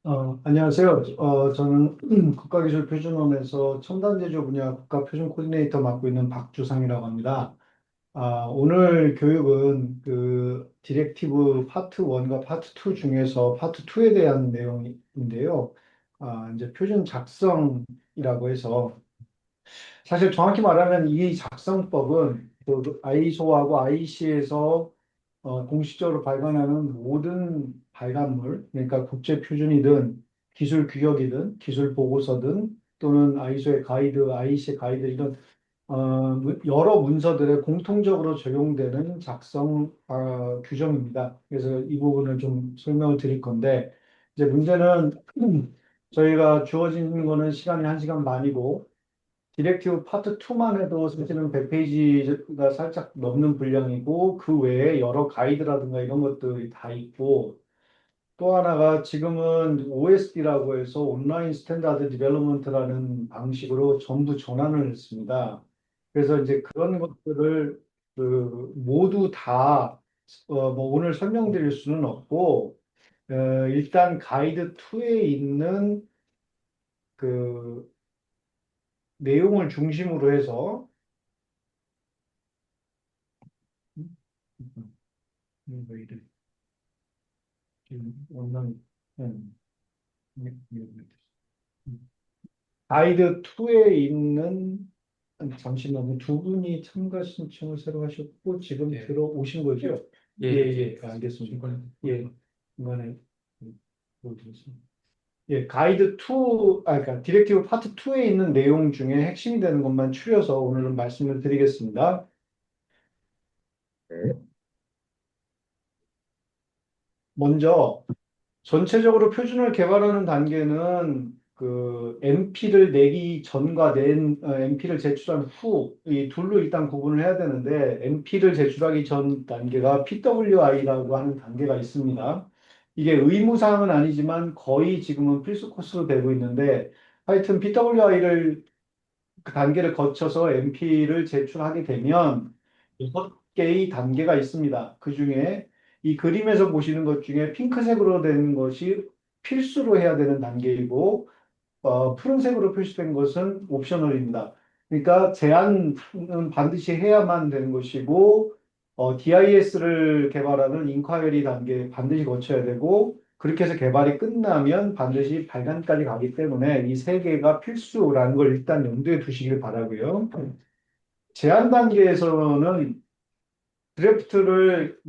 안녕하세요. 저는 국가기술표준원에서 첨단제조 분야 국가표준 코디네이터 맡고 있는 박주상이라고 합니다. 오늘 교육은 그 디렉티브 파트 1과 파트 2 중에서 파트 2에 대한 내용인데요. 이제 표준 작성이라고 해서 사실 정확히 말하면 이 작성법은 그 아이소하고 IEC에서 공식적으로 발간하는 모든 발간물, 그러니까 국제 표준이든 기술 규격이든 기술 보고서든 또는 아이소의 가이드, IEC 가이드 이런 여러 문서들에 공통적으로 적용되는 작성 규정입니다. 그래서 이 부분을 좀 설명을 드릴 건데 이제 문제는 저희가 주어진 거는 시간이 1시간 반이고 디렉티브 파트 2만 해도 사실은 100페이지가 살짝 넘는 분량이고 그 외에 여러 가이드라든가 이런 것들이 다 있고 또 하나가 지금은 OSD라고 해서 온라인 스탠다드 디벨롭먼트라는 방식으로 전부 전환을 했습니다. 그래서 이제 그런 것들을 모두 다 뭐 오늘 설명드릴 수는 없고 일단 가이드 2에 있는 그 내용을 중심으로 해서 왜 이래? 지금 온라인 가이드 2에 있는 잠시만요. 두 분이 참가 신청을 새로 하셨고 지금 예, 들어오신 거죠? 예, 예, 예. 예, 알겠습니다. 예, 이번에 보여드리겠습니다. 예, 가이드 2, 그러니까 디렉티브 파트 2에 있는 내용 중에 핵심이 되는 것만 추려서 오늘은 말씀을 드리겠습니다. 먼저 전체적으로 표준을 개발하는 단계는 그 MP를 내기 전과 MP를 제출한 후 이 둘로 일단 구분을 해야 되는데 MP를 제출하기 전 단계가 PWI라고 하는 단계가 있습니다. 이게 의무사항은 아니지만 거의 지금은 필수 코스로 되고 있는데 하여튼 PWI를 그 단계를 거쳐서 MP를 제출하게 되면 6개의 단계가 있습니다. 그 중에 이 그림에서 보시는 것 중에 핑크색으로 된 것이 필수로 해야 되는 단계이고, 푸른색으로 표시된 것은 옵셔널입니다. 그러니까 제안은 반드시 해야만 되는 것이고, DIS를 개발하는 인콰이리 단계 반드시 거쳐야 되고, 그렇게 해서 개발이 끝나면 반드시 발간까지 가기 때문에 이 세 개가 필수라는 걸 일단 염두에 두시길 바라고요. 제안 단계에서는 드래프트를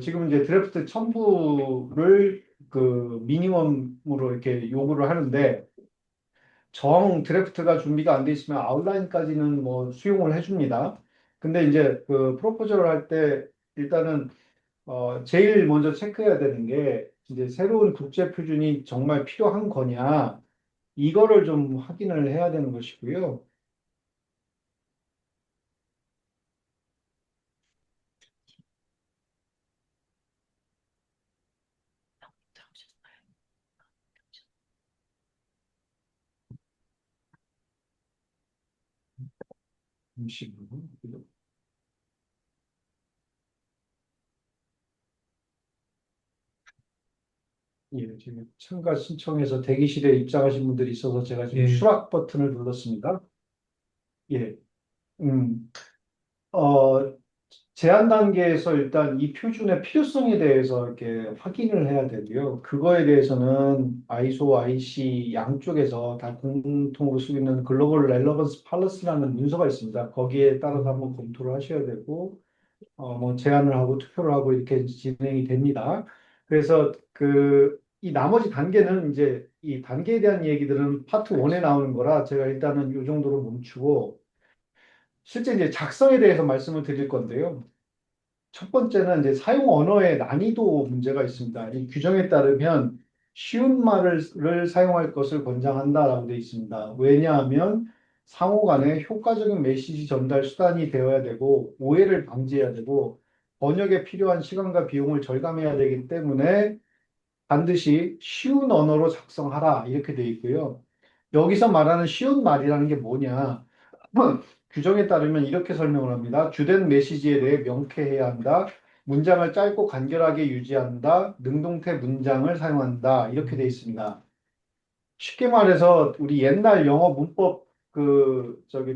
지금 이제 드래프트 첨부를 그 미니멈으로 이렇게 요구를 하는데 정 드래프트가 준비가 안 돼 있으면 아웃라인까지는 뭐 수용을 해줍니다. 근데 이제 그 프로포저를 할 때 일단은 제일 먼저 체크해야 되는 게 이제 새로운 국제 표준이 정말 필요한 거냐 이거를 좀 확인을 해야 되는 것이고요. 잠시만요. 예, 지금 참가 신청해서 대기실에 입장하신 분들이 있어서 제가 지금 예, 수락 버튼을 눌렀습니다. 예, 음, 어, 제안 단계에서 일단 이 표준의 필요성에 대해서 이렇게 확인을 해야 되고요. 그거에 대해서는 아이소, IC 양쪽에서 다 공통으로 쓰고 있는 글로벌 렐러번스 팔러스라는 문서가 있습니다. 거기에 따라서 한번 검토를 하셔야 되고, 뭐 제안을 하고 투표를 하고 이렇게 진행이 됩니다. 그래서 이 나머지 단계는 이제 이 단계에 대한 얘기들은 파트 1에 나오는 거라 제가 일단은 이 정도로 멈추고 실제 이제 작성에 대해서 말씀을 드릴 건데요. 첫 번째는 이제 사용 언어의 난이도 문제가 있습니다. 이 규정에 따르면 쉬운 말을 사용할 것을 권장한다라고 되어 있습니다. 왜냐하면 상호 간에 효과적인 메시지 전달 수단이 되어야 되고 오해를 방지해야 되고 번역에 필요한 시간과 비용을 절감해야 되기 때문에 반드시 쉬운 언어로 작성하라 이렇게 되어 있고요. 여기서 말하는 쉬운 말이라는 게 뭐냐? 규정에 따르면 이렇게 설명을 합니다. 주된 메시지에 대해 명쾌해야 한다. 문장을 짧고 간결하게 유지한다. 능동태 문장을 사용한다. 이렇게 돼 있습니다. 쉽게 말해서 우리 옛날 영어 문법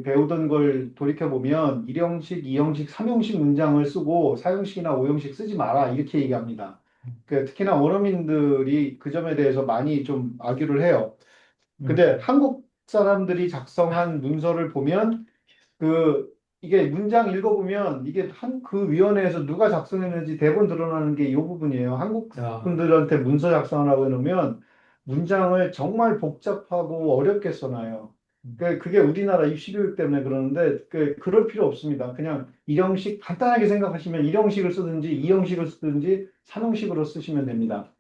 배우던 걸 돌이켜 보면 일형식, 이형식, 삼형식 문장을 쓰고 사형식이나 오형식 쓰지 마라 이렇게 얘기합니다. 특히나 원어민들이 그 점에 대해서 많이 좀 악유를 해요. 근데 한국 사람들이 작성한 문서를 보면 이게 문장 읽어보면 이게 그 위원회에서 누가 작성했는지 대본 드러나는 게 이 부분이에요. 한국 분들한테 문서 작성하라고 해놓으면 문장을 정말 복잡하고 어렵게 써놔요. 그게 우리나라 입시교육 때문에 그러는데 그럴 필요 없습니다. 그냥 일형식 간단하게 생각하시면 일형식을 쓰든지 이형식을 쓰든지 삼형식으로 쓰시면 됩니다.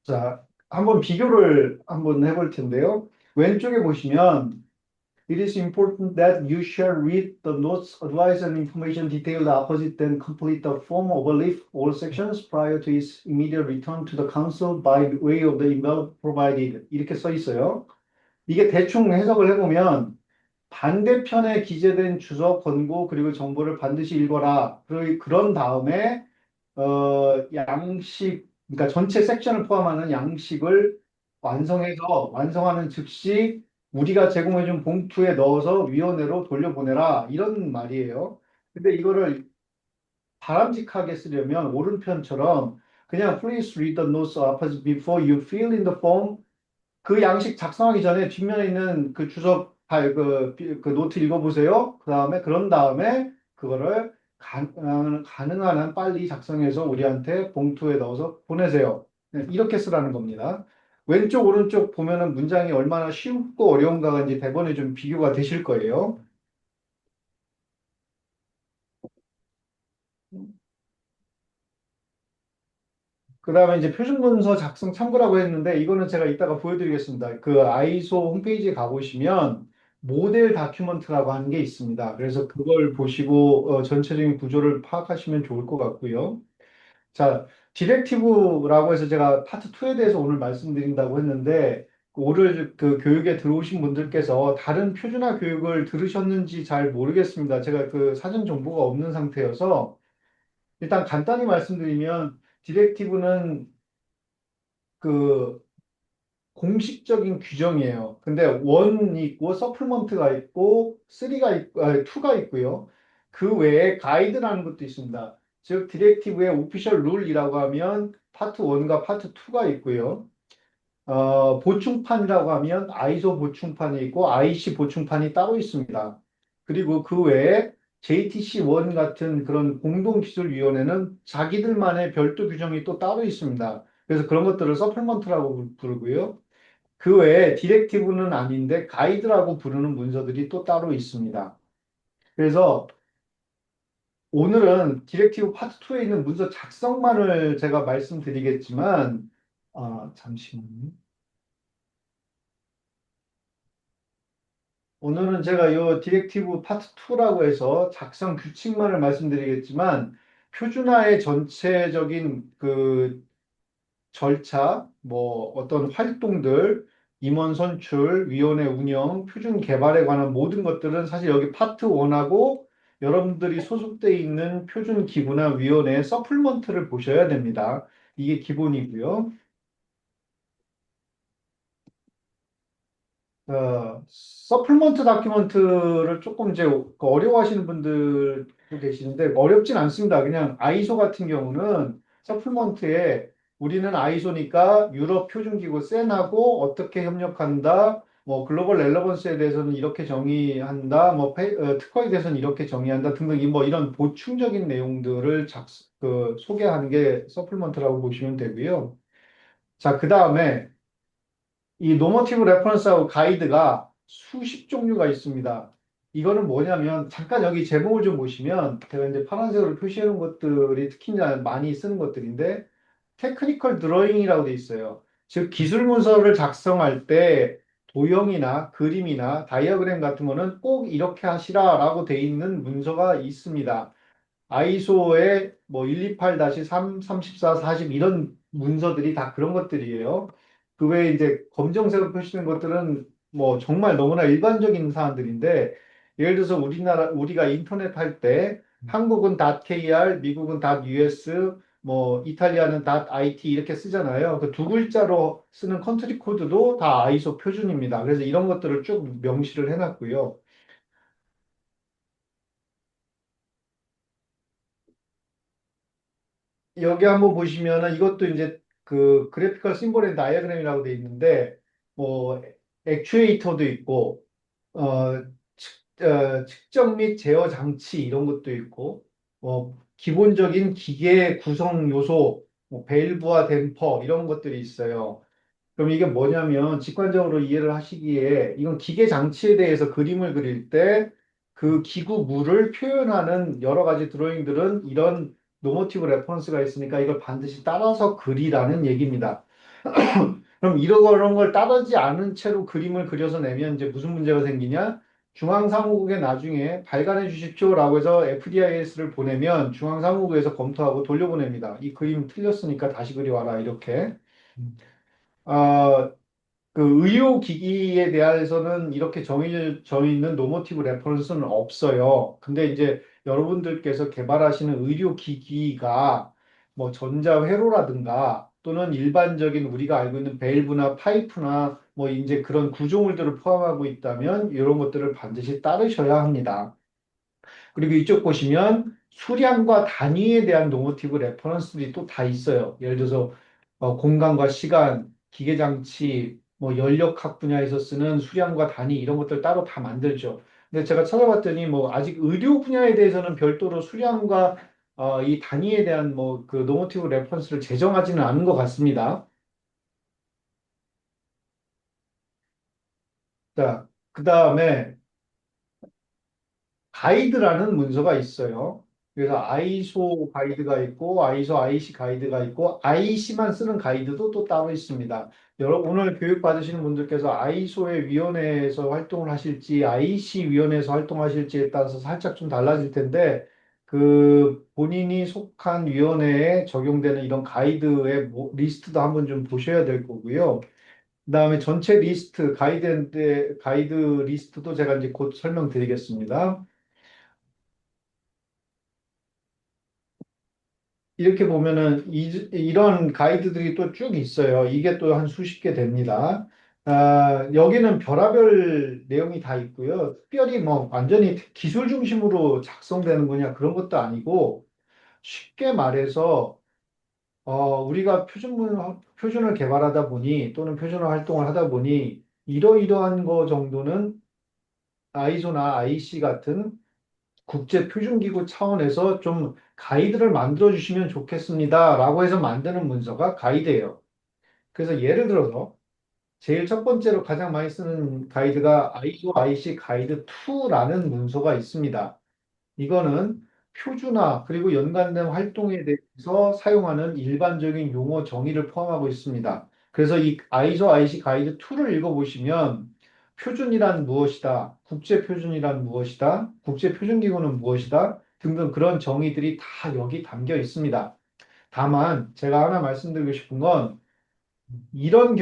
자, 한번 비교를 한번 해볼 텐데요. 왼쪽에 보시면 It is important that you shall read the notes, advice, and information detailed opposite, then complete the form of a leaf all sections prior to its immediate return to the council by way of the email provided. 이렇게 써 있어요. 이게 대충 해석을 해보면 반대편에 기재된 주석, 권고, 그리고 정보를 반드시 읽어라. 그런 다음에 그러니까 전체 섹션을 포함하는 양식을 완성하는 즉시 우리가 제공해준 봉투에 넣어서 위원회로 돌려보내라. 이런 말이에요. 근데 이거를 바람직하게 쓰려면 오른편처럼 그냥 please read the notes opposite before you fill in the form. 그 양식 작성하기 전에 뒷면에 있는 그 주석 그 노트 읽어보세요. 그런 다음에 그거를 가능한 한 빨리 작성해서 우리한테 봉투에 넣어서 보내세요. 네, 이렇게 쓰라는 겁니다. 왼쪽, 오른쪽 보면은 문장이 얼마나 쉽고 어려운가가 이제 대본에 좀 비교가 되실 거예요. 그 다음에 이제 표준문서 작성 참고라고 했는데 이거는 제가 이따가 보여드리겠습니다. 그 아이소 홈페이지에 가보시면 모델 다큐먼트라고 하는 게 있습니다. 그래서 그걸 보시고 전체적인 구조를 파악하시면 좋을 것 같고요. 자, 디렉티브라고 해서 제가 파트 2에 대해서 오늘 말씀드린다고 했는데 오늘 그 교육에 들어오신 분들께서 다른 표준화 교육을 들으셨는지 잘 모르겠습니다. 제가 그 사전 정보가 없는 상태여서 일단 간단히 말씀드리면 디렉티브는 그 공식적인 규정이에요. 근데 원이 있고 서플먼트가 있고 3가 있고 2가 있고요. 그 외에 가이드라는 것도 있습니다. 즉 디렉티브의 오피셜 룰이라고 하면 파트 1과 파트 2가 있고요. 보충판이라고 하면 아이소 보충판이 있고 IC 보충판이 따로 있습니다. 그리고 그 외에 JTC1 같은 그런 공동기술위원회는 자기들만의 별도 규정이 또 따로 있습니다. 그래서 그런 것들을 서플먼트라고 부르고요. 그 외에 디렉티브는 아닌데 가이드라고 부르는 문서들이 또 따로 있습니다. 그래서 오늘은 디렉티브 파트 2에 있는 문서 작성만을 제가 말씀드리겠지만, 잠시만요. 오늘은 제가 이 디렉티브 파트 2라고 해서 작성 규칙만을 말씀드리겠지만, 표준화의 전체적인 절차, 뭐 어떤 활동들, 임원 선출, 위원회 운영, 표준 개발에 관한 모든 것들은 사실 여기 파트 1하고 여러분들이 소속돼 있는 표준 기구나 위원회의 서플먼트를 보셔야 됩니다. 이게 기본이고요. 서플먼트 다큐먼트를 조금 이제 어려워하시는 분들도 계시는데 어렵진 않습니다. 그냥 아이소 같은 경우는 서플먼트에 우리는 아이소니까 유럽 표준기구 센하고 어떻게 협력한다, 뭐 글로벌 relevance 대해서는 이렇게 정의한다, 특허에 대해서는 이렇게 정의한다 등등 뭐 이런 보충적인 내용들을 소개하는 게 서플먼트라고 보시면 되고요. 자, 그 다음에 이 노머티브 레퍼런스하고 가이드가 수십 종류가 있습니다. 이거는 뭐냐면 잠깐 여기 제목을 좀 보시면 제가 이제 파란색으로 표시해 놓은 것들이 특히 이제 많이 쓰는 것들인데 테크니컬 드로잉이라고 돼 있어요. 즉 기술 문서를 작성할 때 도형이나 그림이나 다이어그램 같은 거는 꼭 이렇게 하시라라고 돼 있는 문서가 있습니다. 아이소의 뭐 128-3, 34, 40 이런 문서들이 다 그런 것들이에요. 그 외에 이제 검정색으로 표시된 것들은 뭐 정말 너무나 일반적인 사안들인데 예를 들어서 우리가 인터넷 할 때 한국은 .kr, 미국은 .us, 뭐 이탈리아는 .it 이렇게 쓰잖아요. 그 두 글자로 쓰는 컨트리 코드도 다 아이소 표준입니다. 그래서 이런 것들을 쭉 명시를 해놨고요. 여기 한번 보시면은 이것도 이제 그 그래피컬 심볼 앤 다이어그램이라고 돼 있는데 뭐 액추에이터도 있고 측정 및 제어 장치 이런 것도 있고 기본적인 기계 구성 요소 뭐 밸브와 댐퍼 이런 것들이 있어요. 그럼 이게 뭐냐면 직관적으로 이해를 하시기에 이건 기계 장치에 대해서 그림을 그릴 때 그 기구물을 표현하는 여러 가지 드로잉들은 이런 노모티브 레퍼런스가 있으니까 이걸 반드시 따라서 그리라는 얘기입니다. 그럼 이런 걸 따르지 않은 채로 그림을 그려서 내면 이제 무슨 문제가 생기냐? 중앙사무국에 나중에 발간해 주십시오라고 해서 FDIS를 보내면 중앙사무국에서 검토하고 돌려보냅니다. 이 그림 틀렸으니까 다시 그려와라 이렇게. 아, 그 의료기기에 대해서는 이렇게 정해져 있는 노모티브 레퍼런스는 없어요. 근데 이제 여러분들께서 개발하시는 의료기기가 뭐 전자회로라든가 또는 일반적인 우리가 알고 있는 밸브나 파이프나 뭐 이제 그런 구조물들을 포함하고 있다면 이런 것들을 반드시 따르셔야 합니다. 그리고 이쪽 보시면 수량과 단위에 대한 노모티브 레퍼런스들이 또 다 있어요. 예를 들어서 공간과 시간, 기계장치, 뭐 연력학 분야에서 쓰는 수량과 단위 이런 것들 따로 다 만들죠. 근데 제가 찾아봤더니 뭐 아직 의료 분야에 대해서는 별도로 수량과 이 단위에 대한 뭐 그 노모티브 레퍼런스를 제정하지는 않은 것 같습니다. 자, 그 다음에 가이드라는 문서가 있어요. 그래서 아이소 가이드가 있고, 아이소 IC 가이드가 있고, IC만 쓰는 가이드도 또 따로 있습니다. 여러분, 오늘 교육 받으시는 분들께서 아이소의 위원회에서 활동을 하실지, IC 위원회에서 활동하실지에 따라서 살짝 좀 달라질 텐데, 그 본인이 속한 위원회에 적용되는 이런 가이드의 리스트도 한번 좀 보셔야 될 거고요. 그다음에 전체 리스트, 가이드 리스트도 제가 이제 곧 설명드리겠습니다. 이렇게 보면은 이런 가이드들이 또 쭉 있어요. 이게 또 한 수십 개 됩니다. 여기는 별하별 내용이 다 있고요. 특별히 뭐 완전히 기술 중심으로 작성되는 거냐 그런 것도 아니고 쉽게 말해서 우리가 표준을 개발하다 보니 또는 표준화 활동을 하다 보니 이러이러한 거 정도는 아이소나 IC 같은 국제표준기구 차원에서 좀 가이드를 만들어 주시면 좋겠습니다라고 해서 만드는 문서가 가이드예요. 그래서 예를 들어서 제일 첫 번째로 가장 많이 쓰는 가이드가 ISO IC 가이드 2라는 문서가 있습니다. 이거는 표준화 그리고 연관된 활동에 대해서 사용하는 일반적인 용어 정의를 포함하고 있습니다. 그래서 이 ISO IC 가이드 2를 읽어보시면 표준이란 무엇이다, 국제표준이란 무엇이다, 국제표준기구는 무엇이다 등등 그런 정의들이 다 여기 담겨 있습니다. 다만 제가 하나 말씀드리고 싶은 건 이런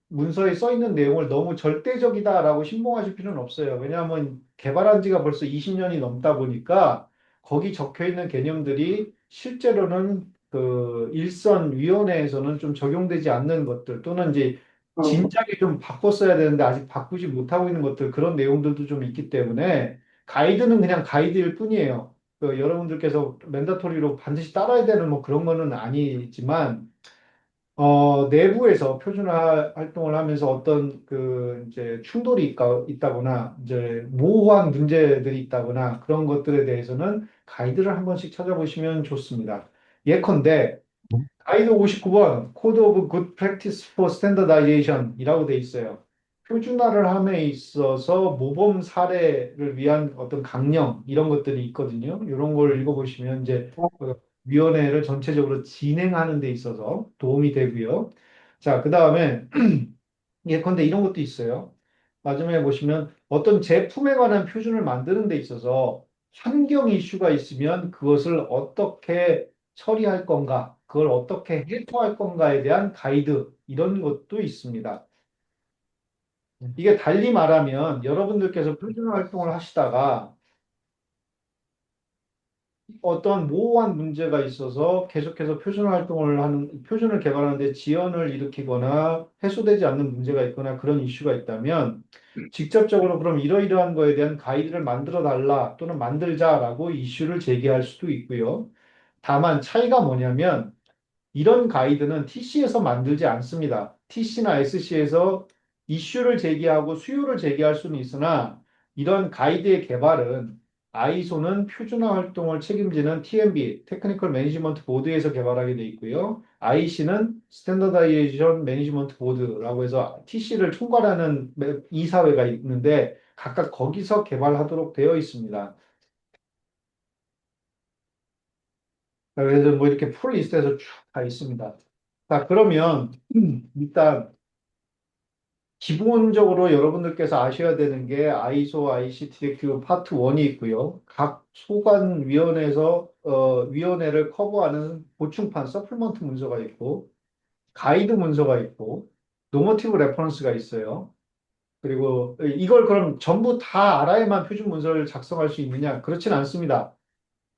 문서에 써 있는 내용을 너무 절대적이다라고 신봉하실 필요는 없어요. 왜냐하면 개발한 지가 벌써 20년이 넘다 보니까 거기 적혀 있는 개념들이 실제로는 그 일선 위원회에서는 좀 적용되지 않는 것들 또는 이제 진작에 좀 바꿨어야 되는데 아직 바꾸지 못하고 있는 것들 그런 내용들도 좀 있기 때문에 가이드는 그냥 가이드일 뿐이에요. 그 여러분들께서 맨다토리로 반드시 따라야 되는 뭐 그런 거는 아니지만 내부에서 표준화 활동을 하면서 어떤 그 이제 충돌이 있다거나 이제 모호한 문제들이 있다거나 그런 것들에 대해서는 가이드를 한 번씩 찾아보시면 좋습니다. 예컨대 가이드 59번 코드 오브 굿 프랙티스 포 스탠더다이제이션이라고 돼 있어요. 표준화를 함에 있어서 모범 사례를 위한 어떤 강령 이런 것들이 있거든요. 이런 걸 읽어보시면 이제 위원회를 전체적으로 진행하는 데 있어서 도움이 되고요. 자, 그다음에 예컨대 이런 것도 있어요. 마지막에 보시면 어떤 제품에 관한 표준을 만드는 데 있어서 환경 이슈가 있으면 그것을 어떻게 처리할 건가, 그걸 어떻게 해소할 건가에 대한 가이드, 이런 것도 있습니다. 이게 달리 말하면 여러분들께서 표준화 활동을 하시다가 어떤 모호한 문제가 있어서 계속해서 표준을 개발하는데 지연을 일으키거나 해소되지 않는 문제가 있거나 그런 이슈가 있다면 직접적으로 그럼 이러이러한 거에 대한 가이드를 만들어 달라 또는 만들자라고 이슈를 제기할 수도 있고요. 다만 차이가 뭐냐면 이런 가이드는 TC에서 만들지 않습니다. TC나 SC에서 이슈를 제기하고 수요를 제기할 수는 있으나 이런 가이드의 개발은 아이소는 표준화 활동을 책임지는 TMB, 테크니컬 매니지먼트 보드에서 개발하게 돼 있고요. IC는 스탠더다이제이션 매니지먼트 보드라고 해서 TC를 총괄하는 이사회가 있는데 각각 거기서 개발하도록 되어 있습니다. 그래서 뭐 이렇게 풀 리스트에서 쭉 다 있습니다. 자, 그러면 일단 기본적으로 여러분들께서 아셔야 되는 게 아이소 IC 디렉티브 파트 1이 있고요. 각 소관위원회에서 위원회를 커버하는 보충판 서플먼트 문서가 있고 가이드 문서가 있고 노머티브 레퍼런스가 있어요. 그리고 이걸 그럼 전부 다 알아야만 표준 문서를 작성할 수 있느냐? 그렇진 않습니다.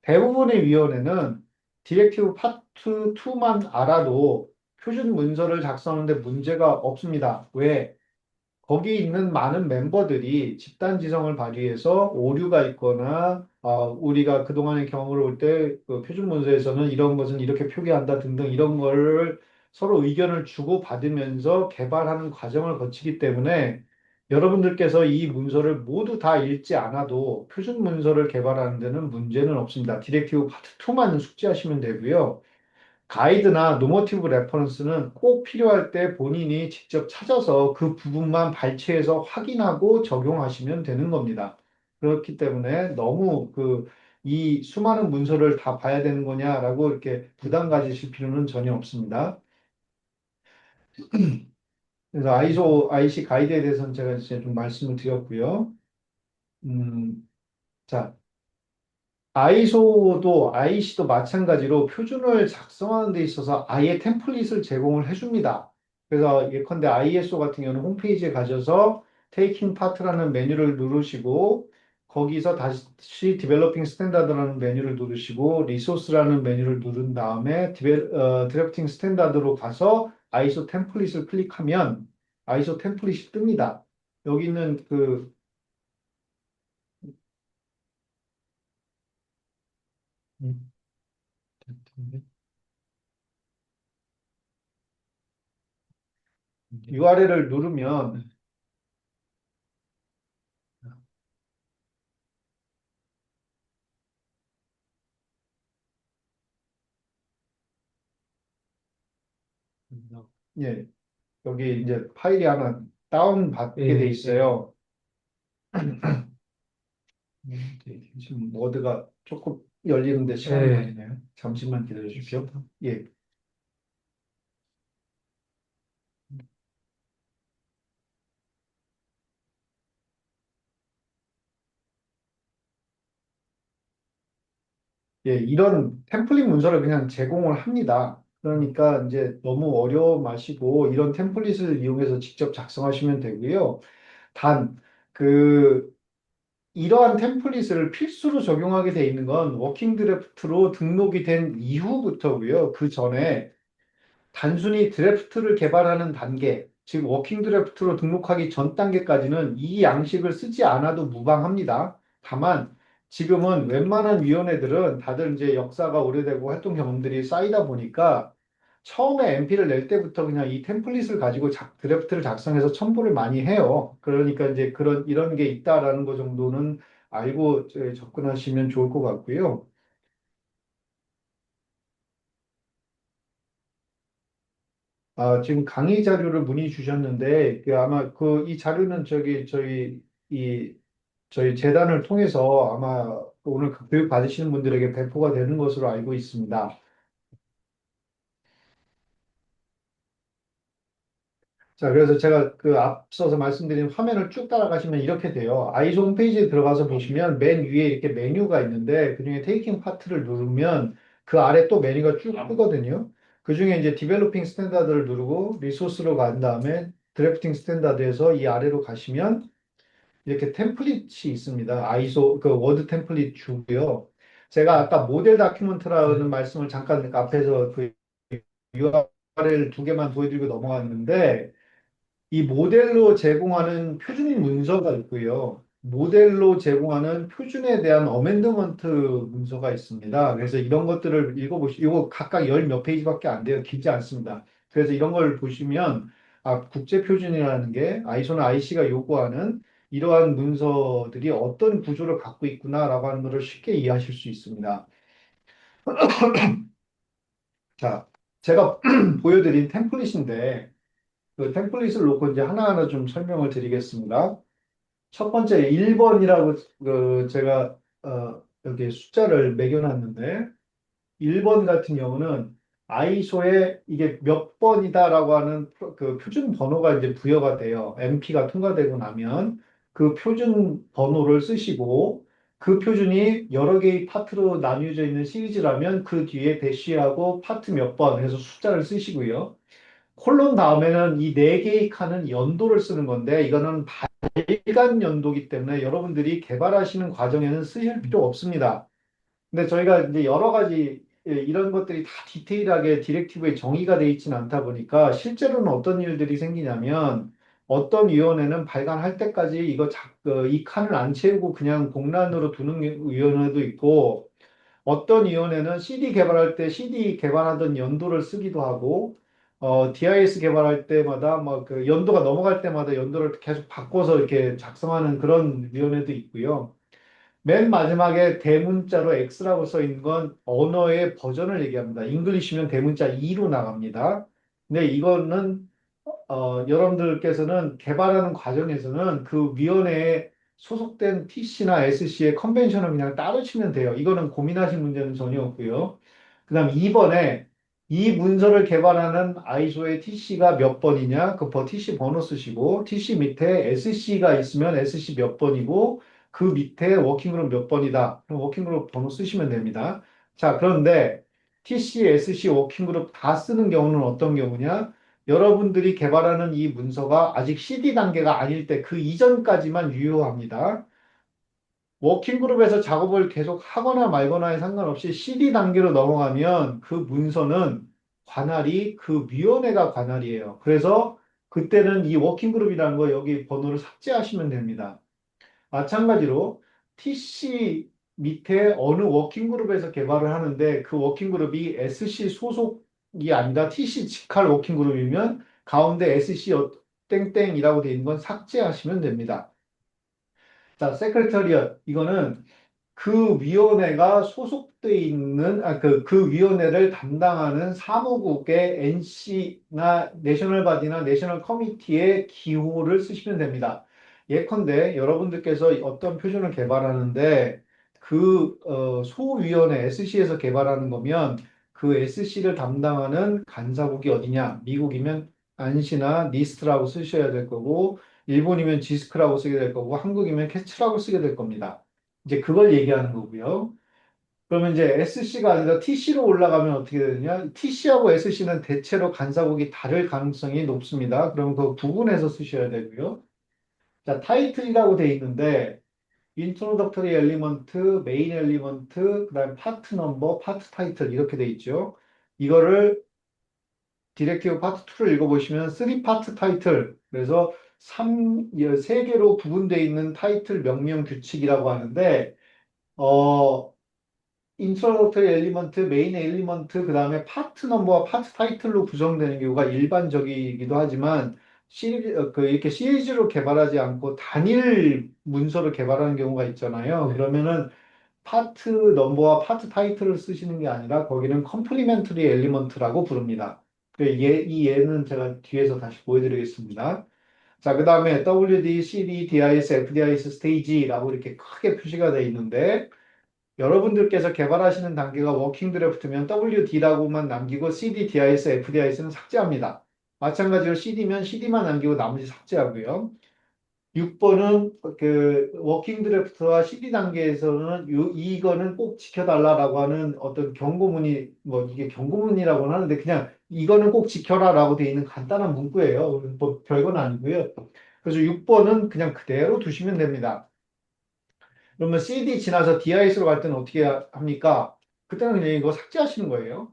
대부분의 위원회는 디렉티브 파트 2만 알아도 표준 문서를 작성하는데 문제가 없습니다. 왜? 거기 있는 많은 멤버들이 집단 지성을 발휘해서 오류가 있거나 우리가 그동안의 경험을 볼 때 그 표준 문서에서는 이런 것은 이렇게 표기한다 등등 이런 거를 서로 의견을 주고 받으면서 개발하는 과정을 거치기 때문에 여러분들께서 이 문서를 모두 다 읽지 않아도 표준 문서를 개발하는 데는 문제는 없습니다. 디렉티브 파트 2만 숙지하시면 되고요. 가이드나 노머티브 레퍼런스는 꼭 필요할 때 본인이 직접 찾아서 그 부분만 발췌해서 확인하고 적용하시면 되는 겁니다. 그렇기 때문에 너무 이 수많은 문서를 다 봐야 되는 거냐라고 이렇게 부담 가지실 필요는 전혀 없습니다. 그래서 아이소 IC 가이드에 대해서는 제가 이제 좀 말씀을 드렸고요. 자, 아이소도 IC도 마찬가지로 표준을 작성하는 데 있어서 아예 템플릿을 제공을 해줍니다. 그래서 예컨대 ISO 같은 경우는 홈페이지에 가셔서 Taking Part라는 메뉴를 누르시고 거기서 다시 Developing Standard라는 메뉴를 누르시고 Resource라는 메뉴를 누른 다음에 Drafting Standard로 가서 ISO 템플릿을 클릭하면 ISO 템플릿이 뜹니다. 여기 있는 음, URL을 누르면 예, 여기 이제 파일이 하나 다운 받게 돼 있어요. 지금 워드가 조금 열리는데 시간이 걸리네요. 잠시만 기다려 주십시오. 예, 예, 이런 템플릿 문서를 그냥 제공을 합니다. 그러니까 이제 너무 어려워 마시고 이런 템플릿을 이용해서 직접 작성하시면 되고요. 단, 그, 이러한 템플릿을 필수로 적용하게 돼 있는 건 워킹 드래프트로 등록이 된 이후부터고요. 그 전에 단순히 드래프트를 개발하는 단계, 즉 워킹 드래프트로 등록하기 전 단계까지는 이 양식을 쓰지 않아도 무방합니다. 다만 지금은 웬만한 위원회들은 다들 이제 역사가 오래되고 활동 경험들이 쌓이다 보니까 처음에 MP를 낼 때부터 그냥 이 템플릿을 가지고 드래프트를 작성해서 첨부를 많이 해요. 그러니까 이제 이런 게 있다라는 거 정도는 알고 접근하시면 좋을 것 같고요. 지금 강의 자료를 문의 주셨는데, 아마 이 자료는 이, 저희 재단을 통해서 아마 오늘 그 교육 받으시는 분들에게 배포가 되는 것으로 알고 있습니다. 자, 그래서 제가 앞서서 말씀드린 화면을 쭉 따라가시면 이렇게 돼요. 아이소 홈페이지에 들어가서 보시면 맨 위에 이렇게 메뉴가 있는데, 그중에 테이킹 파트를 누르면 그 아래 또 메뉴가 쭉 뜨거든요. 그중에 이제 디벨로핑 스탠다드를 누르고 리소스로 간 다음에 드래프팅 스탠다드에서 이 아래로 가시면 이렇게 템플릿이 있습니다. 아이소 워드 템플릿 주고요. 제가 아까 모델 다큐멘트라는 말씀을 잠깐 앞에서 그 URL 두 개만 보여드리고 넘어갔는데, 이 모델로 제공하는 표준인 문서가 있고요. 모델로 제공하는 표준에 대한 어멘드먼트 문서가 있습니다. 그래서 이런 것들을 이거 각각 열 몇 페이지밖에 안 돼요. 길지 않습니다. 그래서 이런 걸 보시면, 아, 국제 표준이라는 게 아이소나 IC가 요구하는 이러한 문서들이 어떤 구조를 갖고 있구나라고 하는 것을 쉽게 이해하실 수 있습니다. 자, 제가 보여드린 템플릿인데, 그 템플릿을 놓고 이제 하나하나 좀 설명을 드리겠습니다. 첫 번째 1번이라고 그 제가 여기 숫자를 매겨놨는데 1번 같은 경우는 아이소에 이게 몇 번이다라고 하는 그 표준 번호가 이제 부여가 돼요. MP가 통과되고 나면 그 표준 번호를 쓰시고 그 표준이 여러 개의 파트로 나뉘어져 있는 시리즈라면 그 뒤에 대시하고 파트 몇 번 해서 숫자를 쓰시고요. 콜론 다음에는 이 네 개의 칸은 연도를 쓰는 건데 이거는 일간 연도기 때문에 여러분들이 개발하시는 과정에는 쓰실 필요 없습니다. 근데 저희가 이제 여러 가지 이런 것들이 다 디테일하게 디렉티브에 정의가 되어 있지는 않다 보니까 실제로는 어떤 일들이 생기냐면 어떤 위원회는 발간할 때까지 이 칸을 안 채우고 그냥 공란으로 두는 위원회도 있고 어떤 위원회는 CD 개발할 때 CD 개발하던 연도를 쓰기도 하고, DIS 개발할 때마다 막 그 연도가 넘어갈 때마다 연도를 계속 바꿔서 이렇게 작성하는 그런 위원회도 있고요. 맨 마지막에 대문자로 X라고 써 있는 건 언어의 버전을 얘기합니다. 잉글리시면 대문자 2로 나갑니다. 근데 이거는 여러분들께서는 개발하는 과정에서는 그 위원회에 소속된 TC나 SC의 컨벤션을 그냥 따르시면 돼요. 이거는 고민하실 문제는 전혀 없고요. 그다음 2번에 이 문서를 개발하는 아이소의 TC가 몇 번이냐? TC 번호 쓰시고 TC 밑에 SC가 있으면 SC 몇 번이고 그 밑에 워킹그룹 몇 번이다. 그럼 워킹그룹 번호 쓰시면 됩니다. 자, 그런데 TC, SC 워킹그룹 다 쓰는 경우는 어떤 경우냐? 여러분들이 개발하는 이 문서가 아직 CD 단계가 아닐 때 그 이전까지만 유효합니다. 워킹그룹에서 작업을 계속 하거나 말거나에 상관없이 CD 단계로 넘어가면 그 문서는 관할이 그 위원회가 관할이에요. 그래서 그때는 이 워킹그룹이라는 거 여기 번호를 삭제하시면 됩니다. 마찬가지로 TC 밑에 어느 워킹그룹에서 개발을 하는데 그 워킹그룹이 SC 소속이 아니라 TC 직할 워킹그룹이면 가운데 SC 땡땡이라고 되어 있는 건 삭제하시면 됩니다. 자, 세크레터리엇 이거는 그 위원회가 소속돼 있는 그 위원회를 담당하는 사무국의 NC나 내셔널 바디나 내셔널 커미티의 기호를 쓰시면 됩니다. 예컨대 여러분들께서 어떤 표준을 개발하는데 그 소위원회 SC에서 개발하는 거면 그 SC를 담당하는 간사국이 어디냐? 미국이면 안시나 니스트라고 쓰셔야 될 거고 일본이면 지스크라고 쓰게 될 거고 한국이면 캐츠라고 쓰게 될 겁니다. 이제 그걸 얘기하는 거고요. 그러면 이제 SC가 아니라 TC로 올라가면 어떻게 되느냐? TC하고 SC는 대체로 간사국이 다를 가능성이 높습니다. 그럼 그 구분해서 쓰셔야 되고요. 자, 타이틀이라고 돼 있는데 인트로덕터리 엘리먼트, 메인 엘리먼트, 그다음 파트 넘버, 파트 타이틀 이렇게 돼 있죠. 이거를 디렉티브 파트 2를 읽어보시면 3 파트 타이틀 그래서 3개로 구분되어 있는 타이틀 명명 규칙이라고 하는데 인트로덕터리 엘리먼트, 메인 엘리먼트, 그 다음에 파트 넘버와 파트 타이틀로 구성되는 경우가 일반적이기도 하지만 이렇게 시리즈로 개발하지 않고 단일 문서를 개발하는 경우가 있잖아요. 그러면은 파트 넘버와 파트 타이틀을 쓰시는 게 아니라 거기는 컴플리멘터리 엘리먼트라고 부릅니다. 이 예는 제가 뒤에서 다시 보여드리겠습니다. 자, 그 다음에 WD, CD, DIS, FDIS 스테이지라고 이렇게 크게 표시가 되어 있는데 여러분들께서 개발하시는 단계가 워킹 드래프트면 WD라고만 남기고 CD, DIS, FDIS는 삭제합니다. 마찬가지로 CD면 CD만 남기고 나머지 삭제하고요. 6번은 그 워킹 드래프트와 CD 단계에서는 이거는 꼭 지켜달라라고 하는 어떤 경고문이 뭐 이게 경고문이라고는 하는데 그냥 이거는 꼭 지켜라라고 되어 있는 간단한 문구예요. 뭐 별건 아니고요. 그래서 6번은 그냥 그대로 두시면 됩니다. 그러면 CD 지나서 DIS로 갈 때는 어떻게 합니까? 그때는 그냥 이거 삭제하시는 거예요.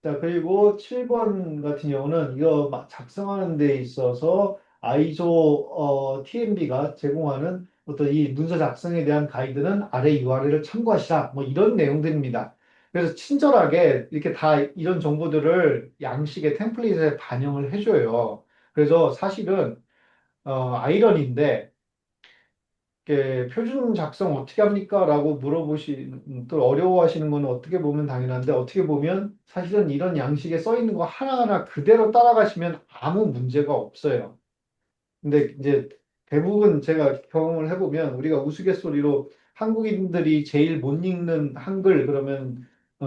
자, 그리고 7번 같은 경우는 이거 작성하는 데 있어서 아이소 TMB가 제공하는 어떤 이 문서 작성에 대한 가이드는 아래 URL을 참고하시라. 뭐 이런 내용들입니다. 그래서 친절하게 이렇게 다 이런 정보들을 양식의 템플릿에 반영을 해줘요. 그래서 사실은 아이러니인데 표준 작성 어떻게 합니까? 라고 물어보시는, 또 어려워하시는 거는 어떻게 보면 당연한데, 어떻게 보면 사실은 이런 양식에 써 있는 거 하나하나 그대로 따라가시면 아무 문제가 없어요. 근데 이제 대부분 제가 경험을 해보면 우리가 우스갯소리로 한국인들이 제일 못 읽는 한글 그러면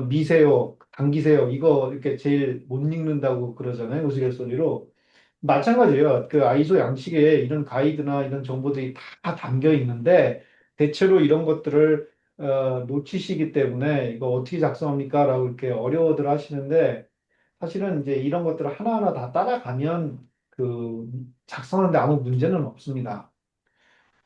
미세요, 당기세요, 이거 이렇게 제일 못 읽는다고 그러잖아요. 우스갯소리로. 마찬가지예요. 그 아이소 양식에 이런 가이드나 이런 정보들이 다 담겨 있는데 대체로 이런 것들을 놓치시기 때문에 이거 어떻게 작성합니까? 라고 이렇게 어려워들 하시는데 사실은 이제 이런 것들을 하나하나 다 따라가면 그 작성하는데 아무 문제는 없습니다.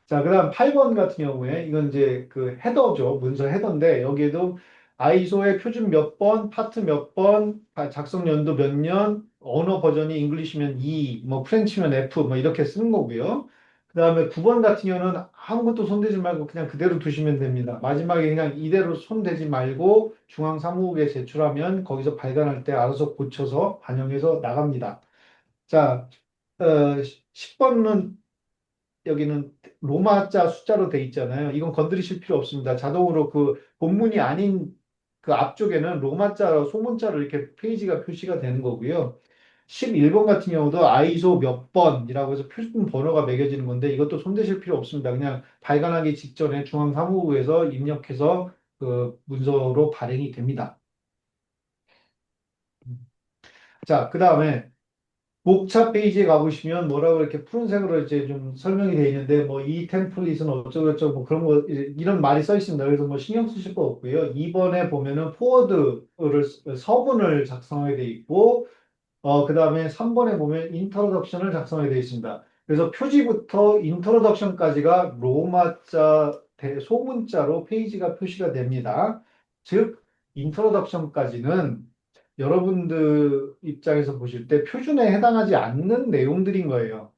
자, 그다음 8번 같은 경우에 이건 이제 그 헤더죠. 문서 헤더인데 여기에도 아이소의 표준 몇 번, 파트 몇 번, 작성 연도 몇 년, 언어 버전이 잉글리시면 E, 뭐 프렌치면 F 뭐 이렇게 쓰는 거고요. 그다음에 9번 같은 경우는 아무것도 손대지 말고 그냥 그대로 두시면 됩니다. 마지막에 그냥 이대로 손대지 말고 중앙 사무국에 제출하면 거기서 발간할 때 알아서 고쳐서 반영해서 나갑니다. 자, 10번은 여기는 로마자 숫자로 돼 있잖아요. 이건 건드리실 필요 없습니다. 자동으로 그 본문이 아닌 그 앞쪽에는 로마자, 소문자로 이렇게 페이지가 표시가 되는 거고요. 11번 같은 경우도 아이소 몇 번이라고 해서 표준 번호가 매겨지는 건데 이것도 손대실 필요 없습니다. 그냥 발간하기 직전에 중앙사무부에서 입력해서 그 문서로 발행이 됩니다. 자, 그 다음에 목차 페이지에 가보시면 뭐라고 이렇게 푸른색으로 이제 좀 설명이 되어 있는데 뭐 이 템플릿은 어쩌고저쩌고 뭐 그런 거 이런 말이 써 있습니다. 그래서 뭐 신경 쓰실 거 없고요. 2번에 보면은 포워드를 서문을 작성하게 돼 있고 그다음에 3번에 보면 인트로덕션을 작성하게 되어 있습니다. 그래서 표지부터 인트로덕션까지가 로마자 소문자로 페이지가 표시가 됩니다. 즉 인트로덕션까지는 여러분들 입장에서 보실 때 표준에 해당하지 않는 내용들인 거예요.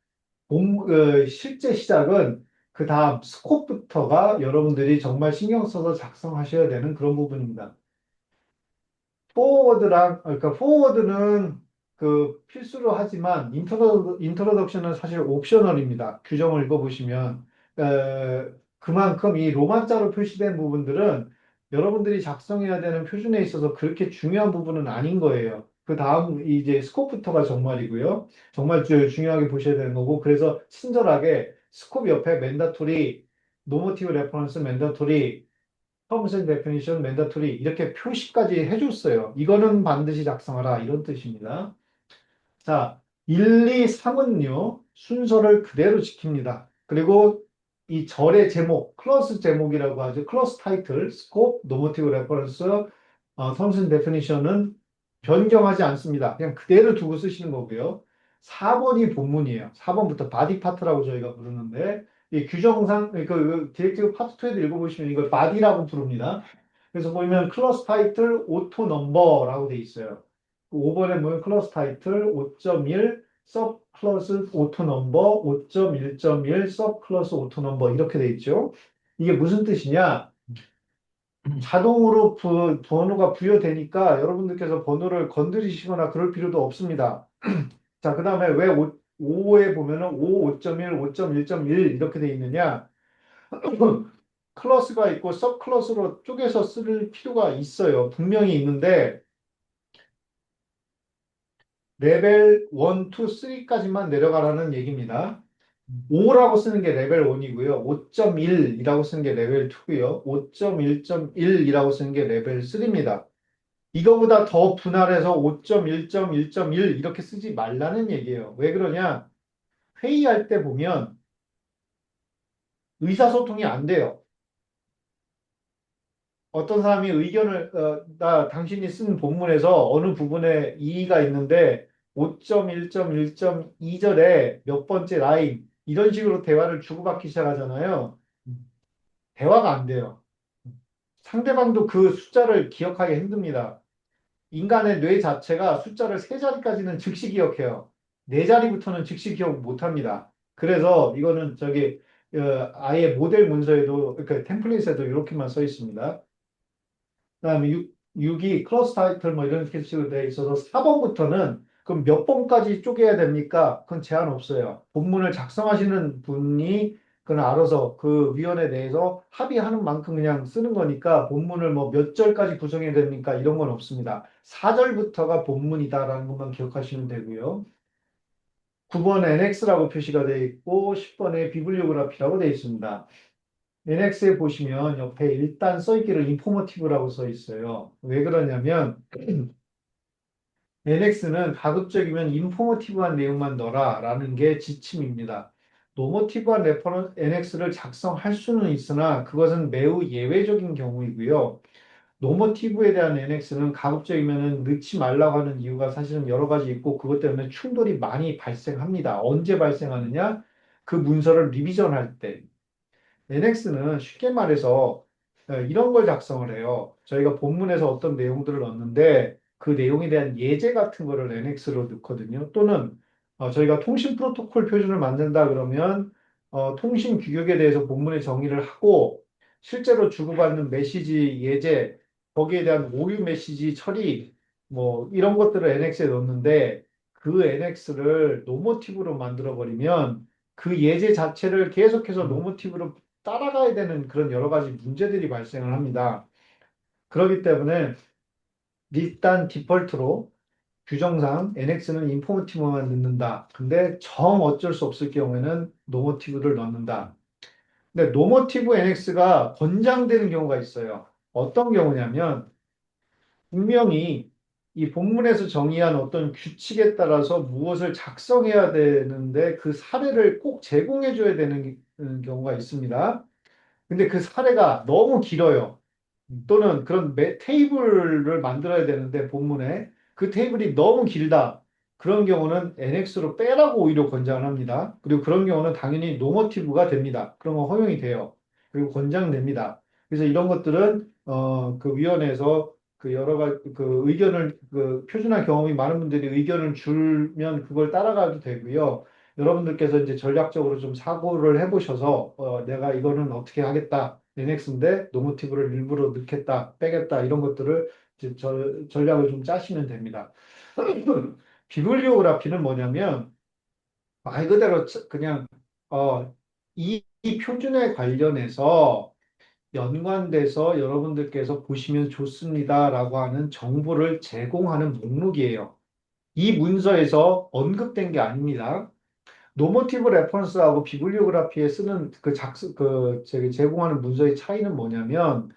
실제 시작은 그 다음 스코프부터가 여러분들이 정말 신경 써서 작성하셔야 되는 그런 부분입니다. 그러니까 포워드는 그 필수로 하지만 인트로덕션은 사실 옵셔널입니다. 규정을 읽어보시면 그만큼 이 로마자로 표시된 부분들은 여러분들이 작성해야 되는 표준에 있어서 그렇게 중요한 부분은 아닌 거예요. 그 다음 이제 스코프부터가 정말이고요. 정말 중요하게 보셔야 되는 거고 그래서 친절하게 스코프 옆에 맨다토리, 노모티브 레퍼런스 맨다토리 terms and definition, mandatory 이렇게 표시까지 해줬어요. 이거는 반드시 작성하라 이런 뜻입니다. 자, 1, 2, 3은요 순서를 그대로 지킵니다. 그리고 이 절의 제목, 클러스 제목이라고 하죠. 클러스 타이틀, 스코프, 노모티브 레퍼런스, terms and definition은 변경하지 않습니다. 그냥 그대로 두고 쓰시는 거고요. 4번이 본문이에요. 4번부터 바디 파트라고 저희가 부르는데 이 규정상 그 디렉티브 파트 2에도 읽어보시면 이걸 바디라고 부릅니다. 그래서 보면 클러스 타이틀 오토 넘버라고 돼 있어요. 5번에 보면 클러스 타이틀 5.1 서브 클러스 오토 넘버 5.1.1 서브 클러스 오토 넘버 이렇게 돼 있죠. 이게 무슨 뜻이냐? 자동으로 번호가 부여되니까 여러분들께서 번호를 건드리시거나 그럴 필요도 없습니다. 자, 그 다음에 왜 5에 보면은 5, 5.1, 5.1.1 이렇게 돼 있느냐? 클래스가 있고 서브 클래스로 쪼개서 쓸 필요가 있어요. 분명히 있는데 레벨 1, 2, 3까지만 내려가라는 얘기입니다. 5라고 쓰는 게 레벨 1이고요. 5.1이라고 쓰는 게 레벨 2고요. 5.1.1이라고 쓰는 게 레벨 3입니다. 이거보다 더 분할해서 5.1.1.1 이렇게 쓰지 말라는 얘기예요. 왜 그러냐? 회의할 때 보면 의사소통이 안 돼요. 어떤 사람이 의견을, 당신이 쓴 본문에서 어느 부분에 이의가 있는데 5.1.1.2절에 몇 번째 라인, 이런 식으로 대화를 주고받기 시작하잖아요. 대화가 안 돼요. 상대방도 그 숫자를 기억하기 힘듭니다. 인간의 뇌 자체가 숫자를 세 자리까지는 즉시 기억해요. 네 자리부터는 즉시 기억 못 합니다. 그래서 이거는 아예 모델 문서에도, 그 템플릿에도 이렇게만 써 있습니다. 그다음에 6이 클러스 타이틀 뭐 이런 식으로 되어 있어서 4번부터는 그럼 몇 번까지 쪼개야 됩니까? 그건 제한 없어요. 본문을 작성하시는 분이 그건 알아서 그 위원회 내에서 합의하는 만큼 그냥 쓰는 거니까 본문을 뭐 몇 절까지 구성해야 됩니까? 이런 건 없습니다. 4절부터가 본문이다라는 것만 기억하시면 되고요. 9번 NX라고 표시가 되어 있고 10번에 비블리오그래피라고 되어 있습니다. NX에 보시면 옆에 일단 써있기를 인포머티브라고 써 있어요. 왜 그러냐면 NX는 가급적이면 인포머티브한 내용만 넣어라라는 게 지침입니다. 노모티브한 레퍼런 NX를 작성할 수는 있으나 그것은 매우 예외적인 경우이고요. 노모티브에 대한 NX는 가급적이면 넣지 말라고 하는 이유가 사실은 여러 가지 있고 그것 때문에 충돌이 많이 발생합니다. 언제 발생하느냐? 그 문서를 리비전할 때. NX는 쉽게 말해서 이런 걸 작성을 해요. 저희가 본문에서 어떤 내용들을 넣는데 그 내용에 대한 예제 같은 거를 NX로 넣거든요. 또는 저희가 통신 프로토콜 표준을 만든다 그러면 통신 규격에 대해서 본문에 정의를 하고 실제로 주고받는 메시지 예제, 거기에 대한 오류 메시지 처리 뭐 이런 것들을 NX에 넣는데 그 NX를 노모티브로 만들어 버리면 그 예제 자체를 계속해서 노모티브로 따라가야 되는 그런 여러 가지 문제들이 발생을 합니다. 그렇기 때문에 일단 디폴트로 규정상 NX는 인포모티브만 넣는다. 근데 정 어쩔 수 없을 경우에는 노모티브를 넣는다. 근데 노모티브 NX가 권장되는 경우가 있어요. 어떤 경우냐면 분명히 이 본문에서 정의한 어떤 규칙에 따라서 무엇을 작성해야 되는데 그 사례를 꼭 제공해 줘야 되는 경우가 있습니다. 근데 그 사례가 너무 길어요. 또는 그런 테이블을 만들어야 되는데 본문에 그 테이블이 너무 길다. 그런 경우는 NX로 빼라고 오히려 권장을 합니다. 그리고 그런 경우는 당연히 노모티브가 됩니다. 그런 거 허용이 돼요. 그리고 권장됩니다. 그래서 이런 것들은 그 위원회에서 그 여러 가지 그 의견을 그 표준화 경험이 많은 분들이 의견을 주면 그걸 따라가도 되고요. 여러분들께서 이제 전략적으로 좀 사고를 해보셔서 내가 이거는 어떻게 하겠다. NX인데 노모티브를 일부러 넣겠다, 빼겠다 이런 것들을 이제 전략을 좀 짜시면 됩니다. 비블리오그래피는 뭐냐면 말 그대로 그냥 이 표준에 관련해서 연관돼서 여러분들께서 보시면 좋습니다라고 하는 정보를 제공하는 목록이에요. 이 문서에서 언급된 게 아닙니다. 노모티브 레퍼런스하고 비블리오그래피에 쓰는 저기 제공하는 문서의 차이는 뭐냐면,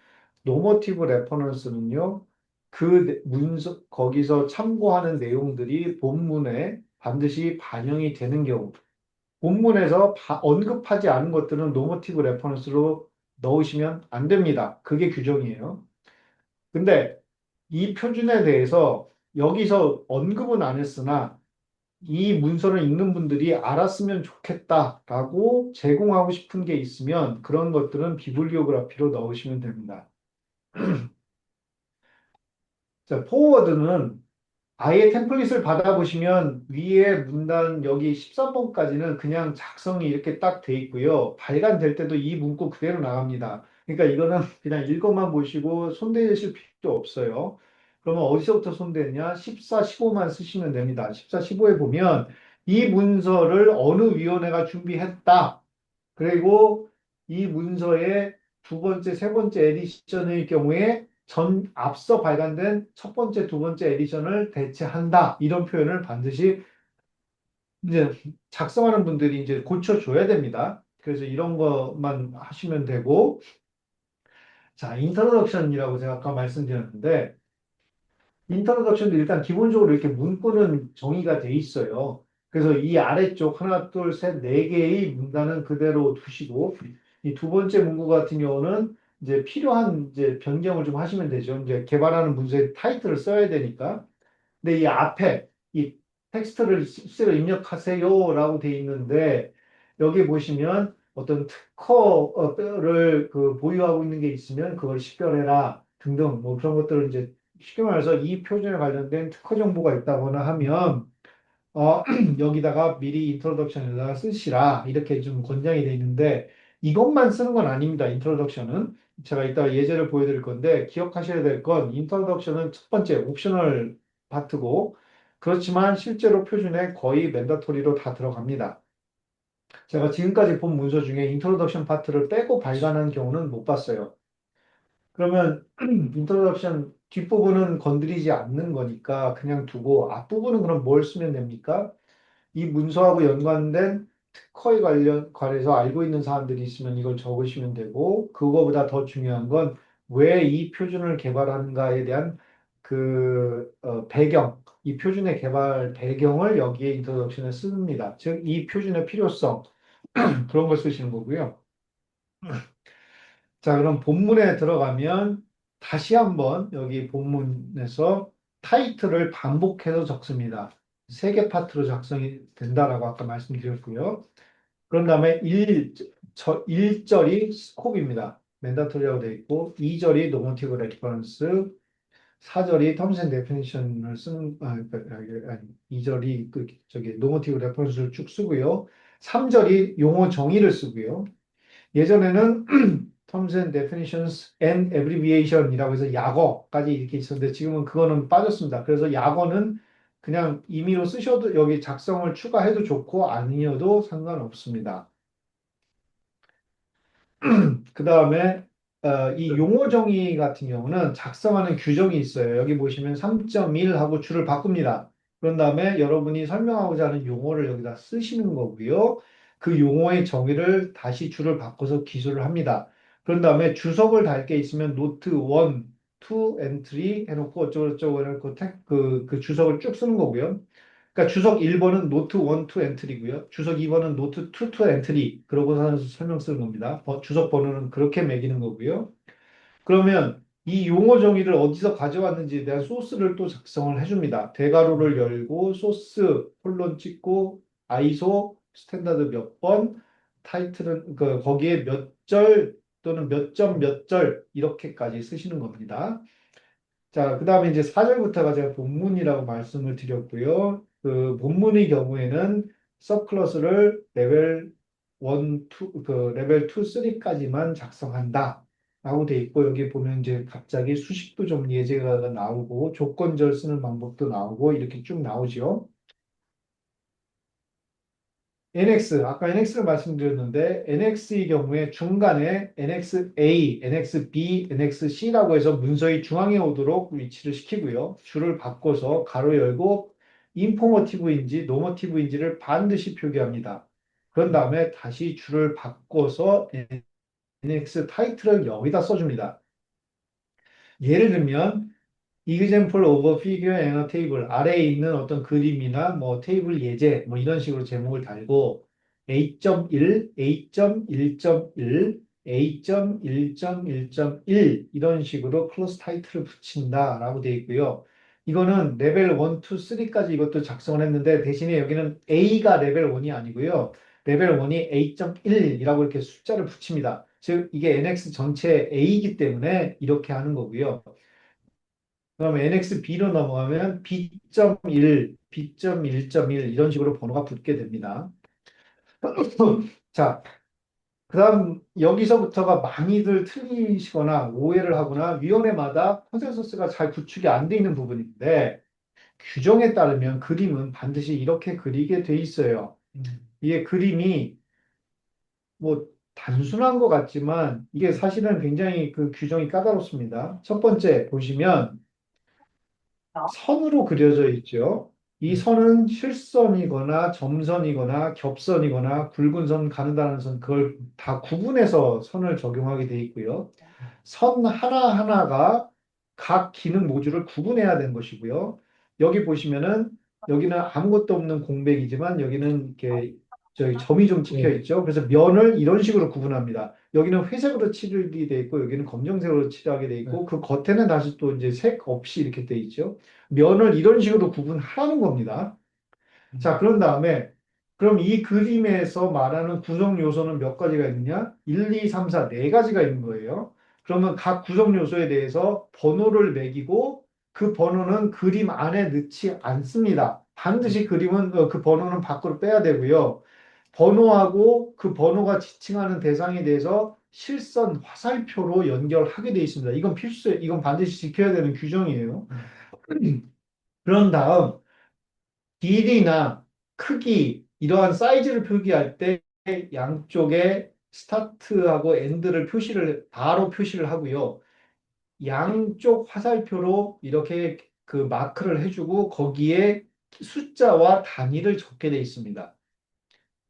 노모티브 레퍼런스는요, 그 문서, 거기서 참고하는 내용들이 본문에 반드시 반영이 되는 경우, 본문에서 언급하지 않은 것들은 노모티브 레퍼런스로 넣으시면 안 됩니다. 그게 규정이에요. 근데 이 표준에 대해서 여기서 언급은 안 했으나 이 문서를 읽는 분들이 알았으면 좋겠다라고 제공하고 싶은 게 있으면 그런 것들은 비블리오그래피로 넣으시면 됩니다. 자, 포워드는 아예 템플릿을 받아보시면 위에 문단 여기 13번까지는 그냥 작성이 이렇게 딱 돼 있고요. 발간될 때도 이 문구 그대로 나갑니다. 그러니까 이거는 그냥 읽어만 보시고 손대실 필요도 없어요. 그러면 어디서부터 손대냐? 14, 15만 쓰시면 됩니다. 14, 15에 보면 이 문서를 어느 위원회가 준비했다. 그리고 이 문서의 두 번째, 세 번째 에디션의 경우에 앞서 발간된 첫 번째, 두 번째 에디션을 대체한다. 이런 표현을 반드시 이제 작성하는 분들이 이제 고쳐줘야 됩니다. 그래서 이런 것만 하시면 되고, 자, 인트로덕션이라고 제가 아까 말씀드렸는데, 인트로덕션도 일단 기본적으로 이렇게 문구는 정의가 돼 있어요. 그래서 이 아래쪽 하나, 둘, 셋, 네 개의 문단은 그대로 두시고 이 두 번째 문구 같은 경우는 이제 필요한 이제 변경을 좀 하시면 되죠. 이제 개발하는 문서의 타이틀을 써야 되니까. 근데 이 앞에 이 텍스트를 입력하세요라고 돼 있는데 여기 보시면 어떤 특허를 보유하고 있는 게 있으면 그걸 식별해라 등등 뭐 그런 것들을 이제 쉽게 말해서 이 표준에 관련된 특허 정보가 있다거나 하면 여기다가 미리 인트로덕션에다가 쓰시라 이렇게 좀 권장이 돼 있는데 이것만 쓰는 건 아닙니다. 인트로덕션은 제가 이따 예제를 보여드릴 건데 기억하셔야 될 건 인트로덕션은 첫 번째 옵셔널 파트고 그렇지만 실제로 표준에 거의 맨다토리로 다 들어갑니다. 제가 지금까지 본 문서 중에 인트로덕션 파트를 빼고 발간한 경우는 못 봤어요. 그러면 인트로덕션 뒷부분은 건드리지 않는 거니까 그냥 두고 앞부분은 그럼 뭘 쓰면 됩니까? 이 문서하고 연관된 특허에 관해서 알고 있는 사람들이 있으면 이걸 적으시면 되고, 그거보다 더 중요한 건 왜 이 표준을 개발하는가에 대한 배경, 이 표준의 개발 배경을 여기에 인트로덕션에 씁니다. 즉, 이 표준의 필요성, 그런 걸 쓰시는 거고요. 자, 그럼 본문에 들어가면 다시 한번 여기 본문에서 타이틀을 반복해서 적습니다. 세 개 파트로 작성이 된다라고 아까 말씀드렸고요. 그런 다음에 1절이 스콥입니다. 맨다토리라고 되어 있고 2절이 노모티브 레퍼런스 4절이 텀스 앤 데피니션을 쓰는 아니 2절이 저기 노모티브 레퍼런스를 쭉 쓰고요. 3절이 용어 정의를 쓰고요. 예전에는 Terms and Definitions and Abbreviation이라고 해서 약어까지 이렇게 있었는데 지금은 그거는 빠졌습니다. 그래서 약어는 그냥 임의로 쓰셔도 여기 작성을 추가해도 좋고 아니어도 상관없습니다. 그 다음에 이 용어 정의 같은 경우는 작성하는 규정이 있어요. 여기 보시면 3.1 하고 줄을 바꿉니다. 그런 다음에 여러분이 설명하고자 하는 용어를 여기다 쓰시는 거고요. 그 용어의 정의를 다시 줄을 바꿔서 기술을 합니다. 그런 다음에 주석을 달게 있으면 노트 1, 2, 엔트리 해놓고 어쩌고저쩌고 해놓고 그 주석을 쭉 쓰는 거고요. 그러니까 주석 1번은 노트 1 to 엔트리고요. 주석 2번은 노트 2 to 엔트리. 그러고서 설명 쓰는 겁니다. 주석 번호는 그렇게 매기는 거고요. 그러면 이 용어 정의를 어디서 가져왔는지에 대한 소스를 또 작성을 해줍니다. 대괄호를 열고 소스 콜론 찍고 아이소 스탠다드 몇 번, 타이틀은 거기에 몇 절 또는 몇 점 몇 절 이렇게까지 쓰시는 겁니다. 자, 그 다음에 이제 4절부터가 제가 본문이라고 말씀을 드렸고요. 그 본문의 경우에는 서클러스를 레벨 1, 2, 레벨 2, 3까지만 작성한다. 라고 돼 있고, 여기 보면 이제 갑자기 수식도 좀 예제가 나오고, 조건절 쓰는 방법도 나오고, 이렇게 쭉 나오죠. NX, 아까 NX를 말씀드렸는데, NX의 경우에 중간에 NXA, NXB, NXC라고 해서 문서의 중앙에 오도록 위치를 시키고요. 줄을 바꿔서 가로 열고, 인포머티브인지 노머티브인지를 반드시 표기합니다. 그런 다음에 다시 줄을 바꿔서 NX 타이틀을 여기다 써줍니다. 예를 들면, example of figure and a table 아래에 있는 어떤 그림이나 뭐 테이블 예제 뭐 이런 식으로 제목을 달고 A.1, A.1.1, A.1.1.1 이런 식으로 클래스 타이틀을 붙인다라고 되어 있고요. 이거는 레벨 1, 2, 3까지 이것도 작성을 했는데 대신에 여기는 A가 레벨 1이 아니고요. 레벨 1이 A.1이라고 이렇게 숫자를 붙입니다. 즉 이게 NX 전체 A이기 때문에 이렇게 하는 거고요. 그럼 NXB로 넘어가면 B.1, B.1.1 이런 식으로 번호가 붙게 됩니다. 자, 그다음 여기서부터가 많이들 틀리시거나 오해를 하거나 위원회마다 컨센서스가 잘 구축이 안 돼 있는 부분인데 규정에 따르면 그림은 반드시 이렇게 그리게 돼 있어요. 이게 그림이 뭐 단순한 것 같지만 이게 사실은 굉장히 그 규정이 까다롭습니다. 첫 번째 보시면 선으로 그려져 있죠. 이 선은 실선이거나 점선이거나 겹선이거나 굵은 선, 가느다란 선, 그걸 다 구분해서 선을 적용하게 돼 있고요. 선 하나하나가 각 기능 모듈을 구분해야 되는 것이고요. 여기 보시면은 여기는 아무것도 없는 공백이지만 여기는 이렇게 저기 점이 좀 찍혀 있죠. 그래서 면을 이런 식으로 구분합니다. 여기는 회색으로 칠이 돼 있고 여기는 검정색으로 칠하게 돼 있고 그 겉에는 다시 또 이제 색 없이 이렇게 돼 있죠. 면을 이런 식으로 구분하라는 겁니다. 자, 그런 다음에 그럼 이 그림에서 말하는 구성 요소는 몇 가지가 있느냐? 1, 2, 3, 4, 네 가지가 있는 거예요. 그러면 각 구성 요소에 대해서 번호를 매기고 그 번호는 그림 안에 넣지 않습니다. 반드시 그 번호는 밖으로 빼야 되고요. 번호하고 그 번호가 지칭하는 대상에 대해서 실선 화살표로 연결하게 돼 있습니다. 이건 필수예요. 이건 반드시 지켜야 되는 규정이에요. 그런 다음 길이나 크기, 이러한 사이즈를 표기할 때 양쪽에 스타트하고 엔드를 바로 표시를 하고요. 양쪽 화살표로 이렇게 그 마크를 해주고 거기에 숫자와 단위를 적게 되어 있습니다.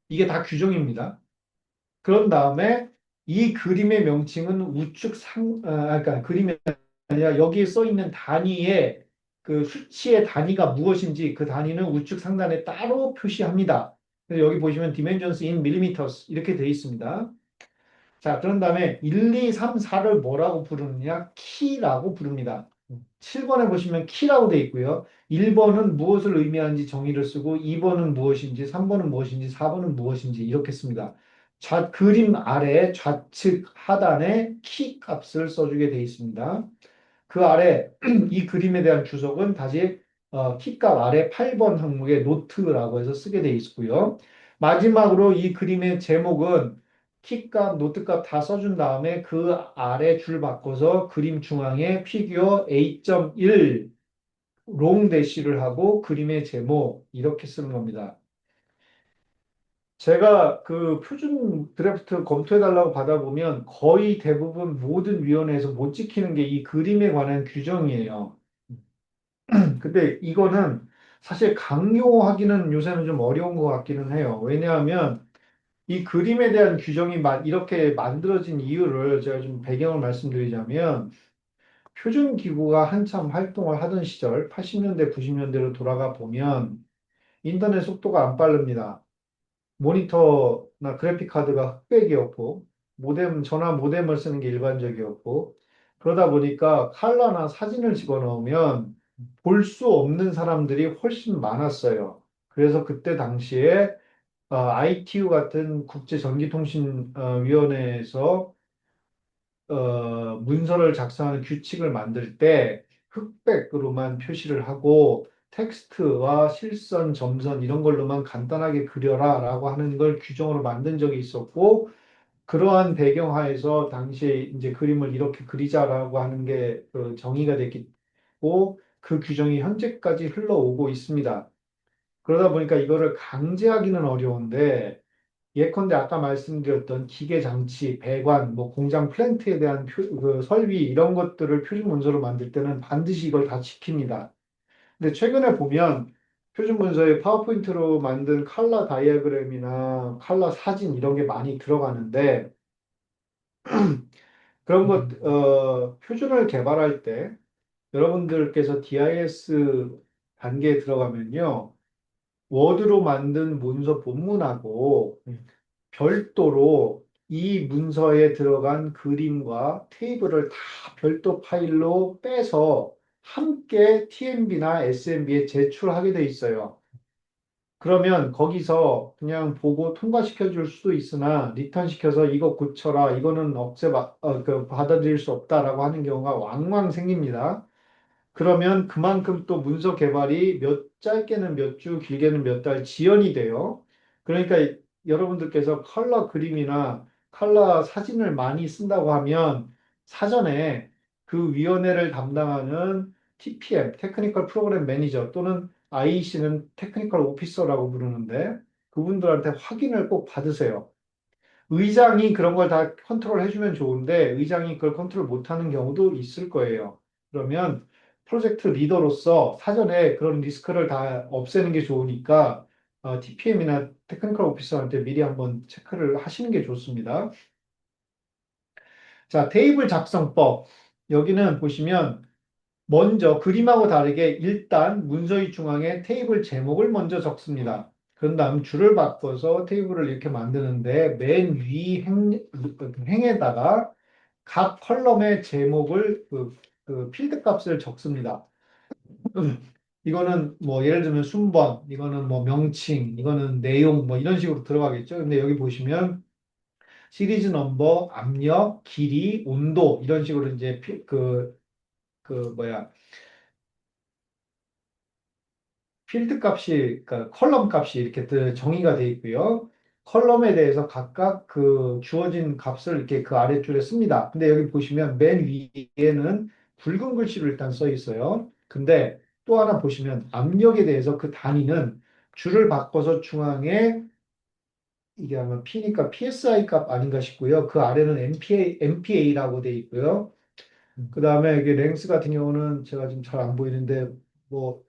이게 다 규정입니다. 그런 다음에 이 그림의 명칭은 그러니까 그림이 아니라 여기에 써 있는 단위의 그 수치의 단위가 무엇인지 그 단위는 우측 상단에 따로 표시합니다. 그래서 여기 보시면 dimensions in millimeters 이렇게 되어 있습니다. 자, 그런 다음에 1, 2, 3, 4를 뭐라고 부르느냐? 키라고 부릅니다. 7번에 보시면 키라고 되어 있고요. 1번은 무엇을 의미하는지 정의를 쓰고 2번은 무엇인지 3번은 무엇인지 4번은 무엇인지 이렇게 씁니다. 그림 아래 좌측 하단에 키 값을 써주게 되어 있습니다. 그 아래 이 그림에 대한 주석은 다시 키값 아래 8번 항목에 노트라고 해서 쓰게 돼 있고요. 마지막으로 이 그림의 제목은 키값, 노트값 다 써준 다음에 그 아래 줄 바꿔서 그림 중앙에 피규어 A.1 롱 대시를 하고 그림의 제목 이렇게 쓰는 겁니다. 제가 그 표준 드래프트 검토해달라고 받아보면 거의 대부분 모든 위원회에서 못 지키는 게 이 그림에 관한 규정이에요. 근데 이거는 사실 강요하기는 요새는 좀 어려운 것 같기는 해요. 왜냐하면 이 그림에 대한 규정이 이렇게 만들어진 이유를 제가 좀 배경을 말씀드리자면 표준기구가 한참 활동을 하던 시절 80년대, 90년대로 돌아가 보면 인터넷 속도가 안 빠릅니다. 모니터나 그래픽 카드가 흑백이었고 전화 모뎀을 쓰는 게 일반적이었고 그러다 보니까 칼라나 사진을 집어넣으면 볼 수 없는 사람들이 훨씬 많았어요. 그래서 그때 당시에 ITU 같은 국제전기통신위원회에서 문서를 작성하는 규칙을 만들 때 흑백으로만 표시를 하고 텍스트와 실선, 점선 이런 걸로만 간단하게 그려라 라고 하는 걸 규정으로 만든 적이 있었고 그러한 배경하에서 당시에 이제 그림을 이렇게 그리자라고 하는 게그 정의가 됐고 그 규정이 현재까지 흘러오고 있습니다. 그러다 보니까 이거를 강제하기는 어려운데 예컨대 아까 말씀드렸던 기계 장치, 배관, 뭐 공장 플랜트에 대한 그 설비 이런 것들을 표준 문서로 만들 때는 반드시 이걸 다 지킵니다. 근데 최근에 보면 표준 문서에 파워포인트로 만든 컬러 다이어그램이나 컬러 사진 이런 게 많이 들어가는데 그런 표준을 개발할 때 여러분들께서 DIS 단계에 들어가면요. 워드로 만든 문서 본문하고 별도로 이 문서에 들어간 그림과 테이블을 다 별도 파일로 빼서 함께 TMB나 SMB에 제출하게 돼 있어요. 그러면 거기서 그냥 보고 통과시켜 줄 수도 있으나 리턴 시켜서 이거 고쳐라, 이거는 받아들일 수 없다라고 하는 경우가 왕왕 생깁니다. 그러면 그만큼 또 문서 개발이 짧게는 몇 주, 길게는 몇 달 지연이 돼요. 그러니까 여러분들께서 컬러 그림이나 컬러 사진을 많이 쓴다고 하면 사전에 그 위원회를 담당하는 TPM, 테크니컬 프로그램 매니저 또는 IEC는 테크니컬 오피서라고 부르는데 그분들한테 확인을 꼭 받으세요. 의장이 그런 걸 다 컨트롤 해주면 좋은데 의장이 그걸 컨트롤 못하는 경우도 있을 거예요. 그러면 프로젝트 리더로서 사전에 그런 리스크를 다 없애는 게 좋으니까 TPM이나 테크니컬 오피서한테 미리 한번 체크를 하시는 게 좋습니다. 자, 테이블 작성법. 여기는 보시면 먼저 그림하고 다르게 일단 문서의 중앙에 테이블 제목을 먼저 적습니다. 그런 다음 줄을 바꿔서 테이블을 이렇게 만드는데 맨 위 행에다가 각 컬럼의 제목을 그 필드 값을 적습니다. 이거는 뭐 예를 들면 순번, 이거는 뭐 명칭, 이거는 내용 뭐 이런 식으로 들어가겠죠. 근데 여기 보시면 시리즈 넘버, 압력, 길이, 온도 이런 식으로 이제 그 뭐야 필드 값이 그러니까 컬럼 값이 이렇게 정의가 되어 있고요. 컬럼에 대해서 각각 그 주어진 값을 이렇게 그 아랫줄에 씁니다. 근데 여기 보시면 맨 위에는 굵은 글씨로 일단 써 있어요. 근데 또 하나 보시면 압력에 대해서 그 단위는 줄을 바꿔서 중앙에 이게 아마 P니까 PSI 값 아닌가 싶고요. 그 아래는 MPA라고 되어 있고요. 그 다음에 이게 랭스 같은 경우는 제가 지금 잘 안 보이는데 뭐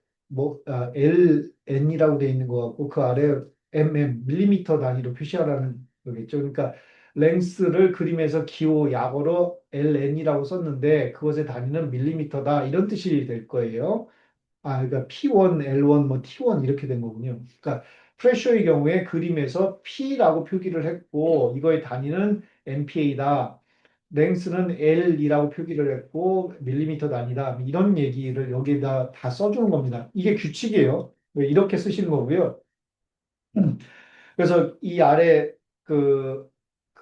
LN이라고 돼 있는 것 같고 그 아래 밀리미터 단위로 표시하라는 거겠죠. 그러니까 랭스를 그림에서 기호 약어로 LN이라고 썼는데 그것의 단위는 밀리미터다 이런 뜻이 될 거예요. 그러니까 P1, L1, 뭐 T1 이렇게 된 거군요. 그러니까 프레셔의 경우에 그림에서 P라고 표기를 했고 이거의 단위는 MPA다. 랭스는 L이라고 표기를 했고 밀리미터 단위다. 이런 얘기를 여기에다 다 써주는 겁니다. 이게 규칙이에요. 이렇게 쓰시는 거고요. 그래서 이 아래 그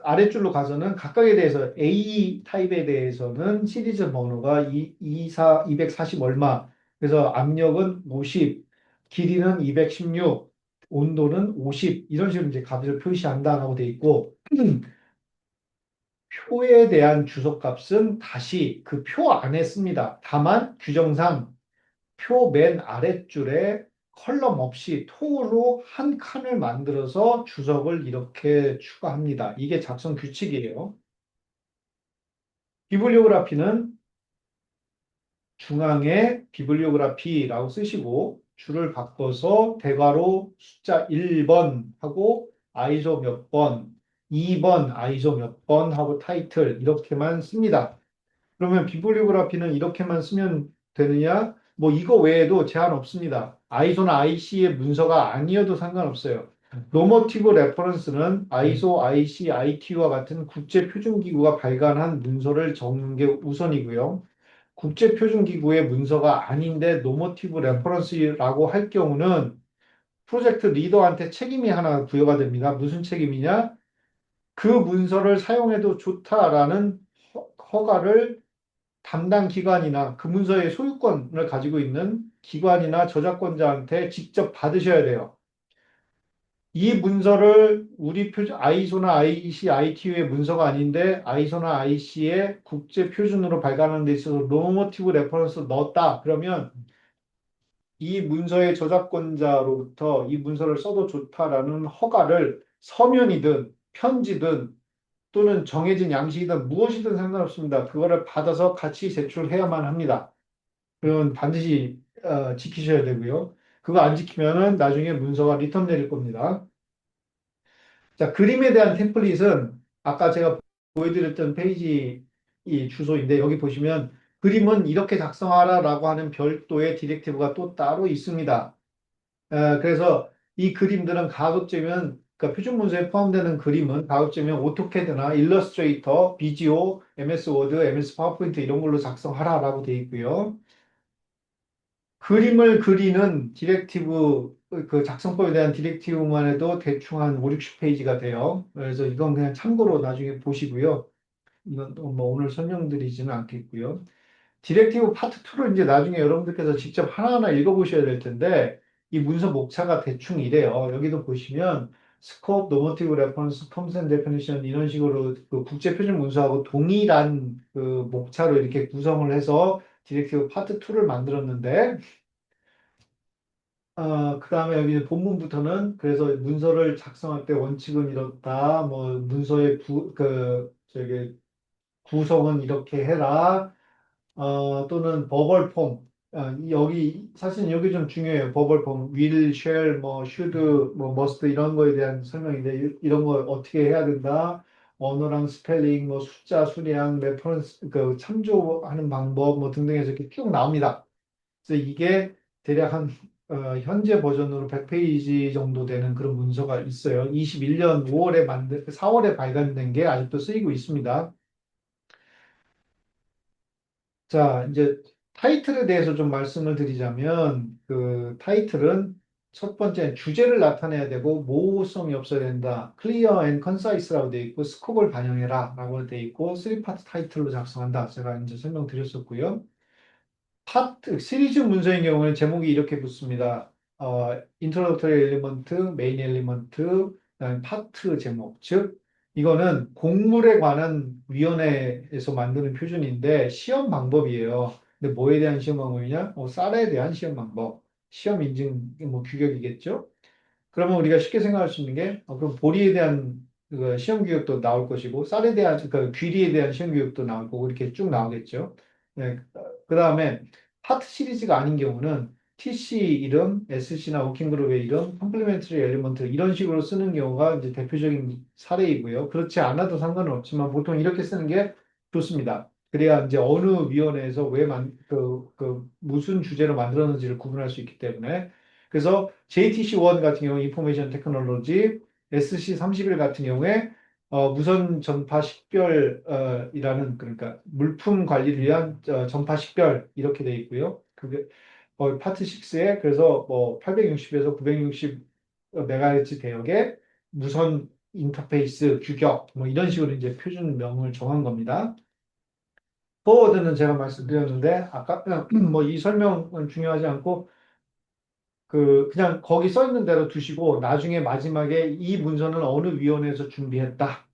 아랫줄로 가서는 각각에 대해서 A 타입에 대해서는 시리즈 번호가 240 얼마. 그래서 압력은 50, 길이는 216, 온도는 50 이런 식으로 이제 값을 표시한다라고 돼 있고 표에 대한 주소값은 다시 그 표 안에 씁니다. 다만 규정상 표 맨 아랫줄에 컬럼 없이 통으로 한 칸을 만들어서 주석을 이렇게 추가합니다. 이게 작성 규칙이에요. 비블리오그라피는 중앙에 비블리오그라피라고 쓰시고 줄을 바꿔서 대괄호 숫자 1번 하고 아이소 몇 번, 2번 아이소 몇 번 하고 타이틀 이렇게만 씁니다. 그러면 비블리오그라피는 이렇게만 쓰면 되느냐? 뭐 이거 외에도 제한 없습니다. 아이소나 IC의 문서가 아니어도 상관없어요. 노모티브 레퍼런스는 아이소, IC, ITU와 같은 국제표준기구가 발간한 문서를 적는 게 우선이고요. 국제표준기구의 문서가 아닌데 노모티브 레퍼런스라고 할 경우는 프로젝트 리더한테 책임이 하나 부여가 됩니다. 무슨 책임이냐? 그 문서를 사용해도 좋다라는 허가를 담당 기관이나 그 문서의 소유권을 가지고 있는 기관이나 저작권자한테 직접 받으셔야 돼요. 이 문서를 우리 아이소나 IC, ITU의 문서가 아닌데 아이소나 IC의 국제 표준으로 발간하는 데 있어서 노모티브 레퍼런스 넣었다. 그러면 이 문서의 저작권자로부터 이 문서를 써도 좋다라는 허가를 서면이든 편지든 또는 정해진 양식이든 무엇이든 상관없습니다. 그거를 받아서 같이 제출해야만 합니다. 그건 반드시 지키셔야 되고요. 그거 안 지키면은 나중에 문서가 리턴 내릴 겁니다. 자, 그림에 대한 템플릿은 아까 제가 보여드렸던 페이지 이 주소인데 여기 보시면 그림은 이렇게 작성하라라고 하는 별도의 디렉티브가 또 따로 있습니다. 그래서 이 그림들은 가급적이면 그러니까 표준 문서에 포함되는 그림은 가급적이면 오토캐드나 일러스트레이터, 비지오, MS 워드, MS 파워포인트 이런 걸로 작성하라라고 되어 있고요. 그림을 그리는 디렉티브, 그 작성법에 대한 디렉티브만 해도 대충 한 5, 60페이지가 돼요. 그래서 이건 그냥 참고로 나중에 보시고요. 이건 또뭐 오늘 설명드리지는 않겠고요. 디렉티브 파트 2를 이제 나중에 여러분들께서 직접 하나하나 읽어보셔야 될 텐데, 이 문서 목차가 대충 이래요. 여기도 보시면, 스코프, 노모티브 레퍼런스, 텀스 앤 데피니션 이런 식으로 그 국제표준 문서하고 동일한 그 목차로 이렇게 구성을 해서 디렉티브 파트 2를 만들었는데, 그 다음에 여기 본문부터는 그래서 문서를 작성할 때 원칙은 이렇다, 뭐 문서의 저기 구성은 이렇게 해라, 또는 버벌 폼. 여기 사실 여기 좀 중요해요. 버벌 폼, will, shall, 뭐 should, 뭐 must 이런 거에 대한 설명인데 이런 거 어떻게 해야 된다. 언어랑 스펠링, 뭐 숫자, 수량, 레퍼런스, 그 참조하는 방법 뭐 등등해서 이렇게 쭉 나옵니다. 그래서 이게 대략 한 현재 버전으로 100페이지 정도 되는 그런 문서가 있어요. 21년 4월에 발간된 게 아직도 쓰이고 있습니다. 자, 이제 타이틀에 대해서 좀 말씀을 드리자면, 그 타이틀은 첫 번째 주제를 나타내야 되고, 모호성이 없어야 된다. 클리어 앤 컨사이스라고 돼 있고, 스코프를 반영해라 라고 돼 있고, 3파트 타이틀로 작성한다. 제가 이제 설명드렸었고요. 파트, 시리즈 문서인 경우는 제목이 이렇게 붙습니다. 인트로덕터리 엘리먼트, 메인 엘리먼트, 그다음에 파트 제목. 즉, 이거는 공물에 관한 위원회에서 만드는 표준인데 시험 방법이에요. 근데 뭐에 대한 시험 방법이냐? 쌀에 대한 시험 방법. 시험 인증 뭐 규격이겠죠? 그러면 우리가 쉽게 생각할 수 있는 게, 그럼 보리에 대한 그 시험 교육도 나올 것이고, 쌀에 대한, 그 귀리에 대한 시험 교육도 나올 거고, 이렇게 쭉 나오겠죠. 네, 그 다음에 파트 시리즈가 아닌 경우는 TC 이름, SC나 워킹그룹의 이름, 컴플리멘터리 엘리먼트 이런 식으로 쓰는 경우가 이제 대표적인 사례이고요. 그렇지 않아도 상관은 없지만 보통 이렇게 쓰는 게 좋습니다. 그래야 이제 어느 위원회에서 무슨 주제로 만들었는지를 구분할 수 있기 때문에. 그래서 JTC1 같은 경우 인포메이션 테크놀로지, SC31 같은 경우에 무선 전파 식별이라는 그러니까 물품 관리를 위한 전파 식별 이렇게 돼 있고요. 그게 파트 6에 그래서 뭐 860에서 960 메가헤르츠 대역의 무선 인터페이스 규격 뭐 이런 식으로 이제 표준명을 정한 겁니다. 포워드는 제가 말씀드렸는데 아까 뭐 이 설명은 중요하지 않고 그냥 거기 써 있는 대로 두시고 나중에 마지막에 이 문서는 어느 위원회에서 준비했다.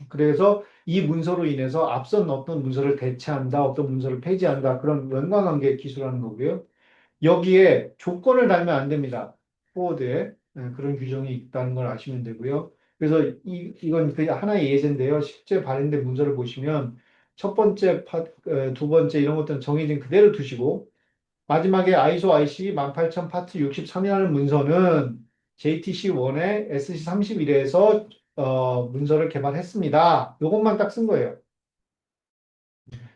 그래서 이 문서로 인해서 앞선 어떤 문서를 대체한다, 어떤 문서를 폐지한다 그런 연관관계 기술하는 거고요. 여기에 조건을 달면 안 됩니다. 포워드에 그런 규정이 있다는 걸 아시면 되고요. 그래서 이건 그 하나의 예제인데요. 실제 발행된 문서를 보시면 첫 번째 두 번째 이런 것들은 정해진 그대로 두시고 마지막에 ISO IC 18000 파트 63이라는 문서는 JTC1의 SC31에서 문서를 개발했습니다. 이것만 딱 쓴 거예요.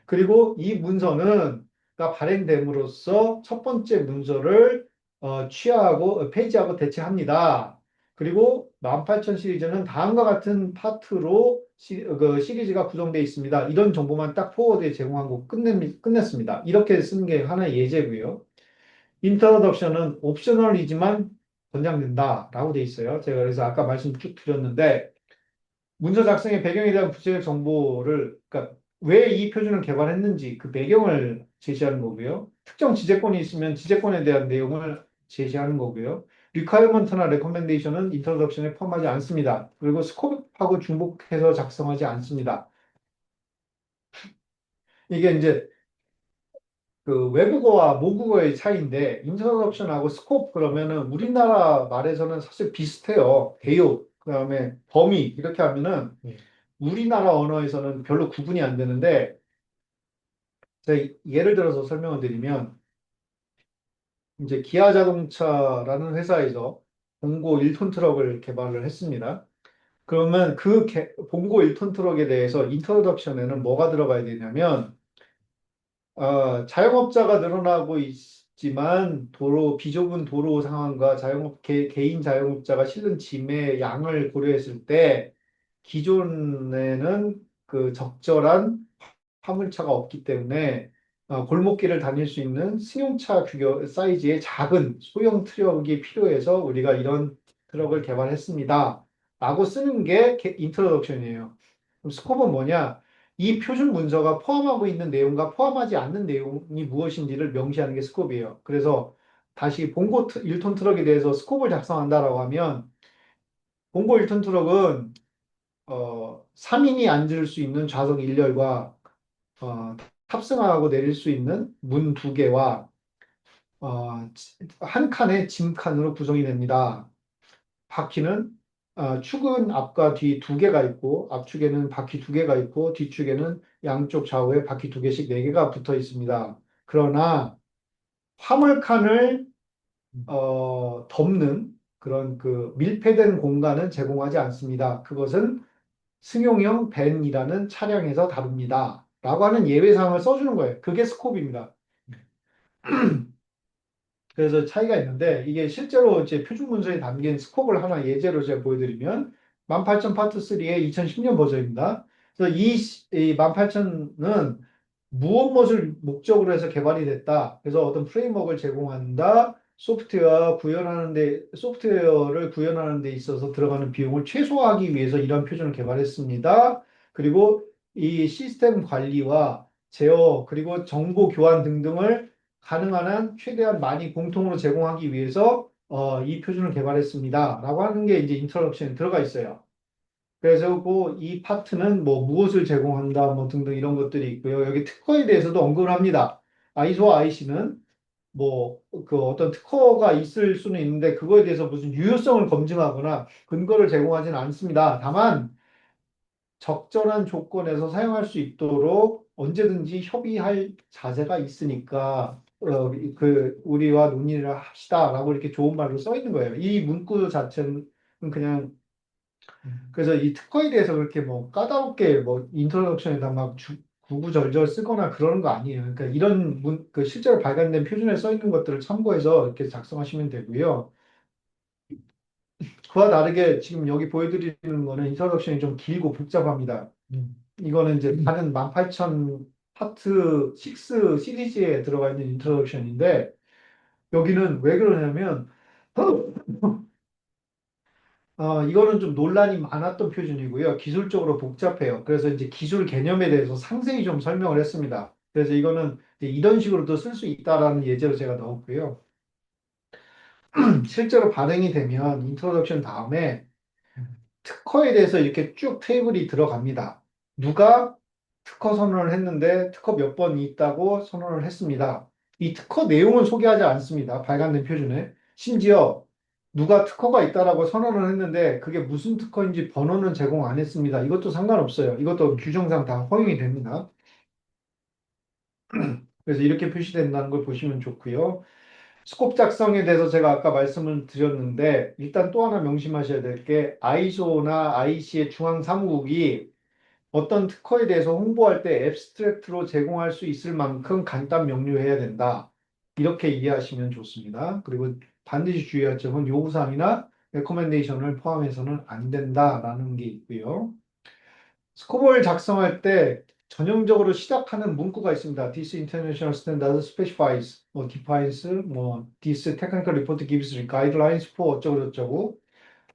그리고 이 문서는 가 발행됨으로써 첫 번째 문서를 취하하고 폐지하고 대체합니다. 그리고 18000 시리즈는 다음과 같은 파트로 그 시리즈가 구성되어 있습니다. 이런 정보만 딱 포워드에 제공하고 끝냈습니다. 이렇게 쓰는 게 하나의 예제고요. 인트로덕션은 옵셔널이지만 권장된다라고 돼 있어요. 제가 그래서 아까 말씀 쭉 드렸는데 문서 작성의 배경에 대한 구체적 정보를 그러니까 왜 이 표준을 개발했는지 그 배경을 제시하는 거고요. 특정 지재권이 있으면 지재권에 대한 내용을 제시하는 거고요. 리퀘어먼트나 레코멘데이션은 인트로덕션에 포함하지 않습니다. 그리고 스코프하고 중복해서 작성하지 않습니다. 이게 이제 그 외국어와 모국어의 차이인데 인터덕션하고 스코프 그러면은 우리나라 말에서는 사실 비슷해요. 대요, 그다음에 범위 이렇게 하면은 우리나라 언어에서는 별로 구분이 안 되는데 제가 예를 들어서 설명을 드리면 이제 기아 자동차라는 회사에서 봉고 1톤 트럭을 개발을 했습니다. 그러면 봉고 1톤 트럭에 대해서 인트로덕션에는 뭐가 들어가야 되냐면 자영업자가 늘어나고 있지만 비좁은 도로 상황과 개인 자영업자가 실는 짐의 양을 고려했을 때 기존에는 그 적절한 화물차가 없기 때문에 골목길을 다닐 수 있는 승용차 규격 사이즈의 작은 소형 트럭이 필요해서 우리가 이런 트럭을 개발했습니다. 라고 쓰는 게 인트로덕션이에요. 그럼 스코프는 뭐냐? 이 표준 문서가 포함하고 있는 내용과 포함하지 않는 내용이 무엇인지를 명시하는 게 스코프예요. 그래서 다시 봉고 1톤 트럭에 대해서 스코프를 작성한다라고 하면 봉고 1톤 트럭은 3인이 앉을 수 있는 좌석 1열과 어, 탑승하고 내릴 수 있는 문 2개와 한 칸의 짐칸으로 구성이 됩니다. 바퀴는 축은 앞과 뒤 2개가 있고 앞축에는 바퀴 2개가 있고 뒤축에는 양쪽 좌우에 바퀴 2개씩 4개가 붙어 있습니다. 그러나 화물칸을 덮는 그런 그 밀폐된 공간은 제공하지 않습니다. 그것은 승용형 밴이라는 차량에서 다룹니다. 라고 하는 예외 사항을 써주는 거예요. 그게 스코프입니다. 그래서 차이가 있는데 이게 실제로 이제 표준 문서에 담긴 스코프를 하나 예제로 제가 보여드리면 18000 파트 3의 2010년 버전입니다. 그래서 이 18000은 무엇을 목적으로 해서 개발이 됐다. 그래서 어떤 프레임워크를 제공한다. 소프트웨어를 구현하는 데 있어서 들어가는 비용을 최소화하기 위해서 이런 표준을 개발했습니다. 그리고 이 시스템 관리와 제어, 그리고 정보 교환 등등을 가능한 한 최대한 많이 공통으로 제공하기 위해서 이 표준을 개발했습니다. 라고 하는 게 이제 인트로덕션에 들어가 있어요. 그래서 이 파트는 뭐 무엇을 제공한다 뭐 등등 이런 것들이 있고요. 여기 특허에 대해서도 언급을 합니다. 아이소와 IC는 뭐 그 어떤 특허가 있을 수는 있는데 그거에 대해서 무슨 유효성을 검증하거나 근거를 제공하지는 않습니다. 다만 적절한 조건에서 사용할 수 있도록 언제든지 협의할 자세가 있으니까 우리와 논의를 합시다라고 이렇게 좋은 말로 써 있는 거예요. 이 문구 자체는 그냥 그래서 이 특허에 대해서 그렇게 뭐 까다롭게 뭐 인트로덕션에다 막 구구절절 쓰거나 그러는 거 아니에요. 그러니까 이런 그 실제로 발간된 표준에 써 있는 것들을 참고해서 이렇게 작성하시면 되고요. 그와 다르게 지금 여기 보여드리는 거는 인트로덕션이 좀 길고 복잡합니다. 이거는 이제 다른 18,000 파트 6 시리즈에 들어가 있는 인트로덕션인데 여기는 왜 그러냐면 이거는 좀 논란이 많았던 표준이고요. 기술적으로 복잡해요. 그래서 이제 기술 개념에 대해서 상세히 좀 설명을 했습니다. 그래서 이거는 이제 이런 식으로도 쓸 수 있다라는 예제로 제가 넣었고요. 실제로 발행이 되면 인트로덕션 다음에 특허에 대해서 이렇게 쭉 테이블이 들어갑니다. 누가 특허 선언을 했는데 특허 몇 번 있다고 선언을 했습니다. 이 특허 내용은 소개하지 않습니다. 발간된 표준에. 심지어 누가 특허가 있다라고 선언을 했는데 그게 무슨 특허인지 번호는 제공 안 했습니다. 이것도 상관없어요. 이것도 규정상 다 허용이 됩니다. 그래서 이렇게 표시된다는 걸 보시면 좋고요. 스콥 작성에 대해서 제가 아까 말씀을 드렸는데 일단 또 하나 명심하셔야 될 게 아이소나 IC의 중앙 사무국이 어떤 특허에 대해서 홍보할 때 앱스트랙트로 제공할 수 있을 만큼 간단 명료해야 된다. 이렇게 이해하시면 좋습니다. 그리고 반드시 주의할 점은 요구사항이나 레코멘데이션을 포함해서는 안 된다라는 게 있고요. 스코어를 작성할 때 전형적으로 시작하는 문구가 있습니다. This international standard specifies, 뭐 defines, 뭐 this technical report gives guidelines for 어쩌고저쩌고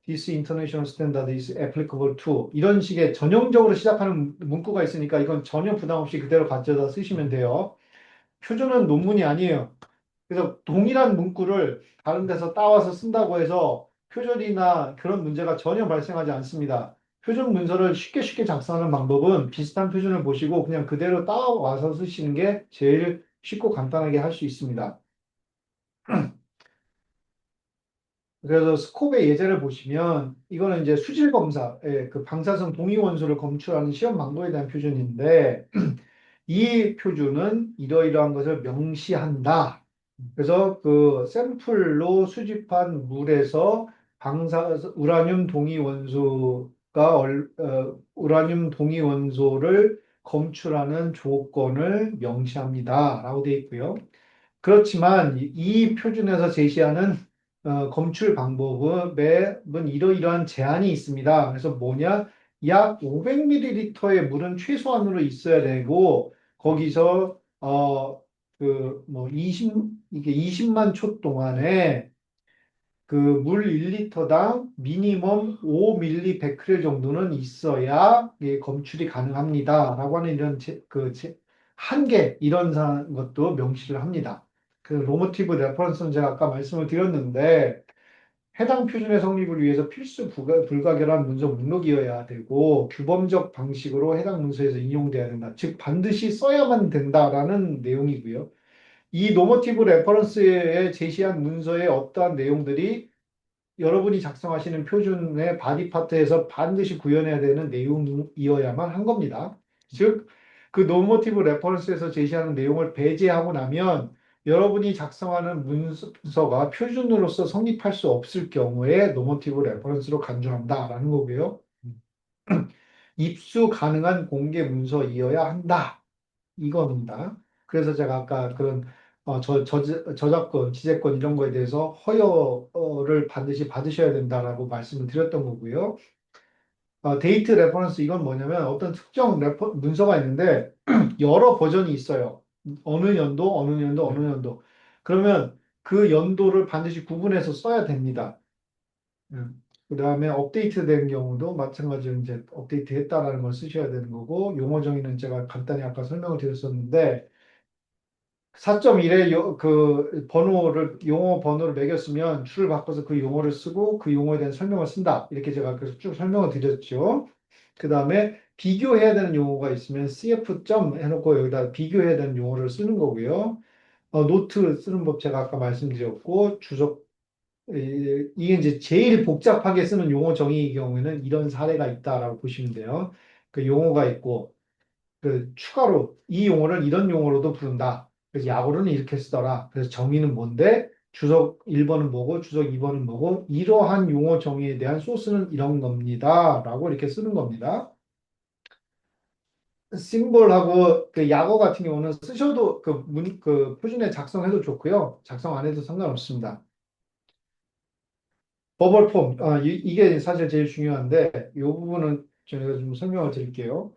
This international standard is applicable to 이런 식의 전형적으로 시작하는 문구가 있으니까 이건 전혀 부담 없이 그대로 가져다 쓰시면 돼요. 표준은 논문이 아니에요. 그래서 동일한 문구를 다른 데서 따와서 쓴다고 해서 표절이나 그런 문제가 전혀 발생하지 않습니다. 표준 문서를 쉽게 쉽게 작성하는 방법은 비슷한 표준을 보시고 그냥 그대로 따와서 쓰시는 게 제일 쉽고 간단하게 할 수 있습니다. 그래서 스콥의 예제를 보시면 이거는 이제 수질 검사의 그 방사성 동위 원소를 검출하는 시험 방법에 대한 표준인데 이 표준은 이러이러한 것을 명시한다. 그래서 그 샘플로 수집한 물에서 우라늄 동위 원소가 우라늄 동위 원소를 검출하는 조건을 명시합니다라고 되어 있고요. 그렇지만 이 표준에서 제시하는 검출 방법은 이러이러한 제한이 있습니다. 그래서 뭐냐? 약 500ml의 물은 최소한으로 있어야 되고 거기서 그 뭐 20만 초 동안에 그 물 1리터당 미니멈 5ml 정도는 있어야 검출이 가능합니다라고 하는 이런 한계 이런 것도 명시를 합니다. 그 노모티브 레퍼런스는 제가 아까 말씀을 드렸는데 해당 표준의 성립을 위해서 필수 불가결한 문서 목록이어야 되고 규범적 방식으로 해당 문서에서 인용돼야 된다. 즉 반드시 써야만 된다라는 내용이고요. 이 노모티브 레퍼런스에 제시한 문서의 어떠한 내용들이 여러분이 작성하시는 표준의 바디 파트에서 반드시 구현해야 되는 내용이어야만 한 겁니다. 즉, 그 노모티브 레퍼런스에서 제시하는 내용을 배제하고 나면 여러분이 작성하는 문서가 표준으로서 성립할 수 없을 경우에 노모티브 레퍼런스로 간주한다라는 거고요. 입수 가능한 공개 문서이어야 한다. 이겁니다. 그래서 제가 아까 그런 저작권, 지재권 이런 거에 대해서 허여를 반드시 받으셔야 된다라고 말씀을 드렸던 거고요. 데이트 레퍼런스 이건 뭐냐면 어떤 특정 문서가 있는데 여러 버전이 있어요. 어느 연도, 어느 연도, 어느 연도. 그러면 그 연도를 반드시 구분해서 써야 됩니다. 그 다음에 업데이트된 경우도 마찬가지로 이제 업데이트 했다라는 걸 쓰셔야 되는 거고, 용어 정의는 제가 간단히 아까 설명을 드렸었는데, 4.1의 그 번호를, 용어 번호를 매겼으면 줄을 바꿔서 그 용어를 쓰고 그 용어에 대한 설명을 쓴다. 이렇게 제가 그래서 쭉 설명을 드렸죠. 그 다음에 비교해야 되는 용어가 있으면 CF 점 해놓고 여기다 비교해야 되는 용어를 쓰는 거고요. 노트 쓰는 법 제가 아까 말씀드렸고, 주석, 이게 이제 제일 복잡하게 쓰는 용어 정의의 경우에는 이런 사례가 있다라고 보시면 돼요. 그 용어가 있고, 그 추가로 이 용어를 이런 용어로도 부른다. 그래서 약어로는 이렇게 쓰더라. 그래서 정의는 뭔데? 주석 1번은 뭐고, 주석 2번은 뭐고, 이러한 용어 정의에 대한 소스는 이런 겁니다. 라고 이렇게 쓰는 겁니다. 심볼하고 그 약어 같은 경우는 쓰셔도 그 표준에 작성해도 좋고요. 작성 안 해도 상관없습니다. 버벌 폼, 이게 사실 제일 중요한데, 이 부분은 제가 좀 설명을 드릴게요.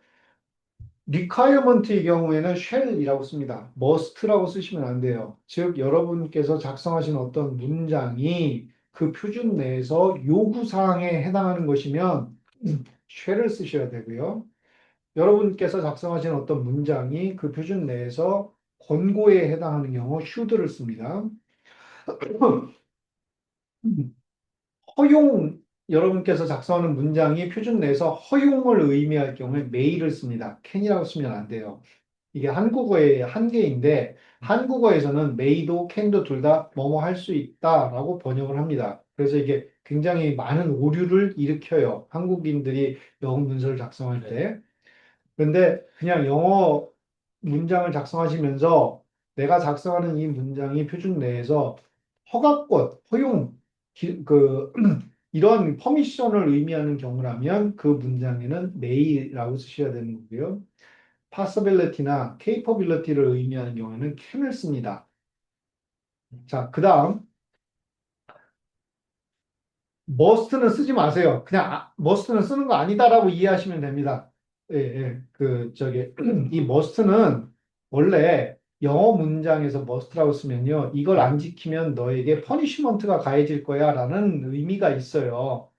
requirement의 경우에는 shall이라고 씁니다. must라고 쓰시면 안 돼요. 즉, 여러분께서 작성하신 어떤 문장이 그 표준 내에서 요구사항에 해당하는 것이면 shall을 쓰셔야 되고요. 여러분께서 작성하신 어떤 문장이 그 표준 내에서 권고에 해당하는 경우 should를 씁니다. 허용, 여러분께서 작성하는 문장이 표준 내에서 허용을 의미할 경우에 may를 씁니다. can이라고 쓰면 안 돼요. 이게 한국어의 한계인데 한국어에서는 may도 can도 둘 다 뭐뭐 할 수 있다라고 번역을 합니다. 그래서 이게 굉장히 많은 오류를 일으켜요. 한국인들이 영어 문서를 작성할 때. 그런데 그냥 영어 문장을 작성하시면서 내가 작성하는 이 문장이 표준 내에서 허가권, 허용, 그 이런 퍼미션을 의미하는 경우라면 그 문장에는 may라고 쓰셔야 되는 거고요. possibility나 capability를 의미하는 경우에는 can을 씁니다. 자, 그 다음 must는 쓰지 마세요. 그냥 must는 쓰는 거 아니다라고 이해하시면 됩니다. 예, 예. 이 must는 원래 영어 문장에서 must라고 쓰면요. 이걸 안 지키면 너에게 퍼니시먼트가 가해질 거야 라는 의미가 있어요.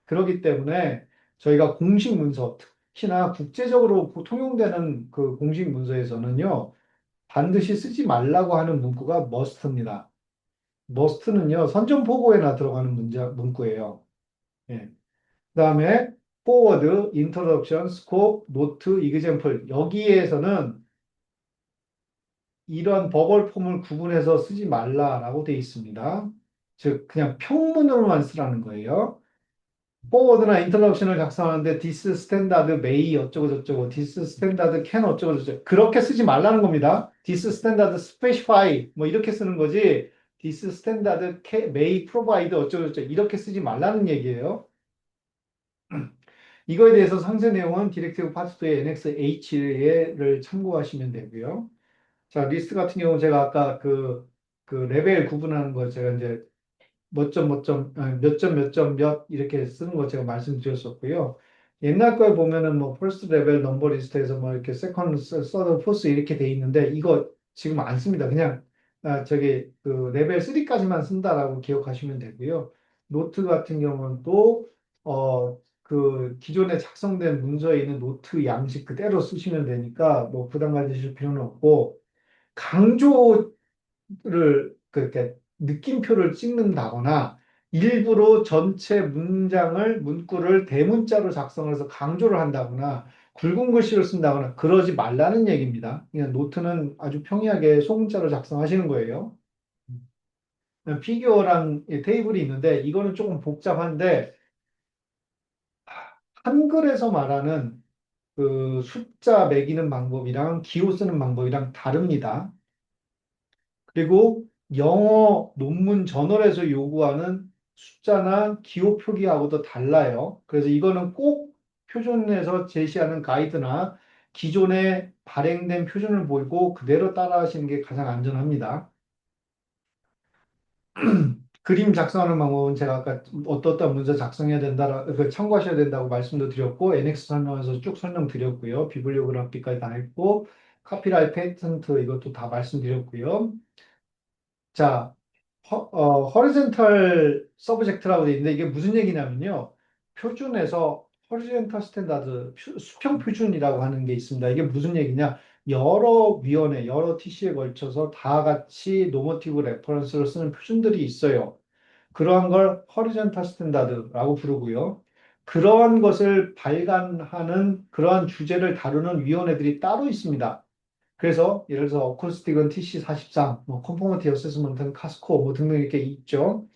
그렇기 때문에 저희가 공식 문서, 특히나 국제적으로 통용되는 그 공식 문서에서는요. 반드시 쓰지 말라고 하는 문구가 must입니다. must는요. 선전포고에나 들어가는 문구예요. 예. 그다음에 forward, introduction, scope, note, example 여기에서는 이런 버벌 폼을 구분해서 쓰지 말라라고 되어 있습니다. 즉 그냥 평문으로만 쓰라는 거예요. forward나 introduction을 작성하는데 this standard may 어쩌고 저쩌고, this standard can 어쩌고 저쩌고 그렇게 쓰지 말라는 겁니다. this standard specify 뭐 이렇게 쓰는 거지. this standard may provide 어쩌고 저쩌고 이렇게 쓰지 말라는 얘기예요. 이거에 대해서 상세 내용은 디렉티브 파트 2의 NXH를 참고하시면 되고요. 자, 리스트 같은 경우 제가 아까 그 레벨 구분하는 거 제가 이제 몇 점, 몇 점, 몇 이렇게 쓰는 거 제가 말씀드렸었고요. 옛날 거에 보면은 뭐 퍼스트 레벨 넘버 리스트에서 뭐 이렇게 세컨드, 서드, 포스 이렇게 돼 있는데 이거 지금 안 씁니다. 그냥 그 레벨 3까지만 쓴다라고 기억하시면 되고요. 노트 같은 경우는 또 그 기존에 작성된 문서에 있는 노트 양식 그대로 쓰시면 되니까 뭐 부담 가지실 필요는 없고 강조 그렇게 느낌표를 찍는다거나 일부러 전체 문구를 대문자로 작성을 해서 강조를 한다거나 굵은 글씨를 쓴다거나 그러지 말라는 얘기입니다. 그냥 노트는 아주 평이하게 소문자로 작성하시는 거예요. 피규어랑 테이블이 있는데 이거는 조금 복잡한데 한글에서 말하는 그 숫자 매기는 방법이랑 기호 쓰는 방법이랑 다릅니다. 그리고 영어 논문 저널에서 요구하는 숫자나 기호 표기하고도 달라요. 그래서 이거는 꼭 표준에서 제시하는 가이드나 기존에 발행된 표준을 보고 그대로 따라하시는 게 가장 안전합니다. 그림 작성하는 방법은 제가 아까 어떤 문서 작성해야 된다, 참고하셔야 된다고 말씀도 드렸고, NX 설명에서 쭉 설명드렸고요. 비블리오그래피까지 다 했고, 카피라이트 페이턴트 이것도 다 말씀드렸고요. 자, 허리젠털 서브젝트라고 돼 있는데 이게 무슨 얘기냐면요. 표준에서 허리젠털 스탠다드, 수평 표준이라고 하는 게 있습니다. 이게 무슨 얘기냐? 여러 위원회, 여러 TC에 걸쳐서 다 같이 노머티브 레퍼런스를 쓰는 표준들이 있어요. 그러한 걸 허리젠탈 스탠다드라고 부르고요. 그러한 것을 발간하는 그러한 주제를 다루는 위원회들이 따로 있습니다. 그래서 예를 들어서 어쿠스틱은 TC43, 뭐 컨포머티 어세스먼트는 카스코 뭐 등등 이렇게 있죠.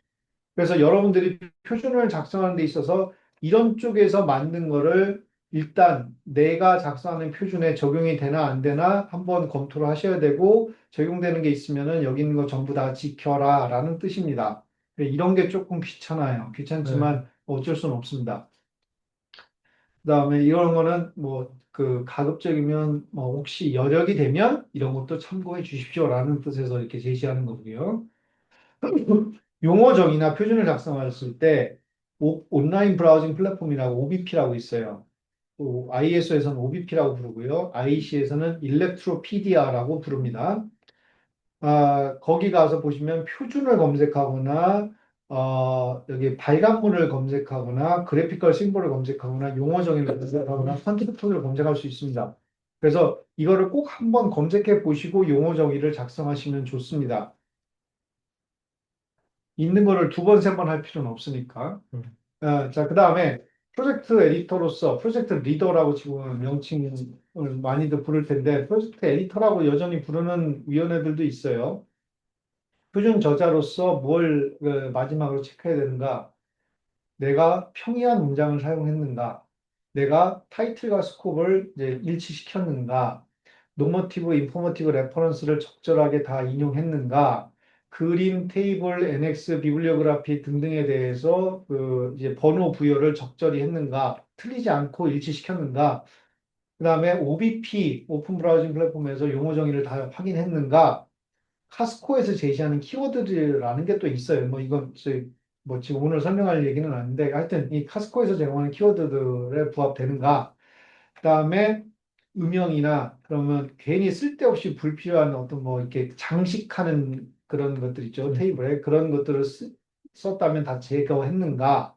그래서 여러분들이 표준을 작성하는 데 있어서 이런 쪽에서 만든 거를 일단 내가 작성하는 표준에 적용이 되나 안 되나 한번 검토를 하셔야 되고 적용되는 게 있으면은 여기 있는 거 전부 다 지켜라 라는 뜻입니다. 이런 게 조금 귀찮아요. 네. 귀찮지만 어쩔 수는 없습니다. 그다음에 이런 거는 뭐 그 가급적이면 뭐 혹시 여력이 되면 이런 것도 참고해 주십시오라는 뜻에서 이렇게 제시하는 거고요. 용어정의나 표준을 작성했을 때 온라인 브라우징 플랫폼이라고 OBP라고 있어요. ISO에서는 OBP라고 부르고요. IC에서는 일렉트로피디아라고 부릅니다. 거기 가서 보시면 표준을 검색하거나, 여기 발간문을 검색하거나, 그래피컬 심볼을 검색하거나, 용어 정의를 검색하거나, 컨텐츠를 검색할 수 있습니다. 그래서 이거를 꼭 한번 검색해 보시고 용어 정의를 작성하시면 좋습니다. 있는 거를 두 번, 세 번 할 필요는 없으니까. 음. 자, 그 다음에 프로젝트 에디터로서 프로젝트 리더라고 지금 명칭을 많이들 부를 텐데, 프로젝트 에디터라고 여전히 부르는 위원회들도 있어요. 표준 저자로서 뭘 마지막으로 체크해야 되는가? 내가 평이한 문장을 사용했는가? 내가 타이틀과 스코프를 이제 일치시켰는가? 노머티브, 인포머티브 레퍼런스를 적절하게 다 인용했는가? 그림, 테이블, NX, 비블리오그래피 등등에 대해서 그 이제 번호 부여를 적절히 했는가? 틀리지 않고 일치시켰는가? 그다음에 OBP, 오픈 브라우징 플랫폼에서 용어 정의를 다 확인했는가? 카스코에서 제시하는 키워드라는 게 또 있어요. 뭐 이건 뭐 지금 오늘 설명할 얘기는 아닌데 하여튼 이 카스코에서 제공하는 키워드들에 부합되는가. 그다음에 음영이나 그러면 괜히 쓸데없이 불필요한 어떤 뭐 이렇게 장식하는 그런 것들 있죠. 음. 테이블에 그런 것들을 썼다면 다 제거했는가.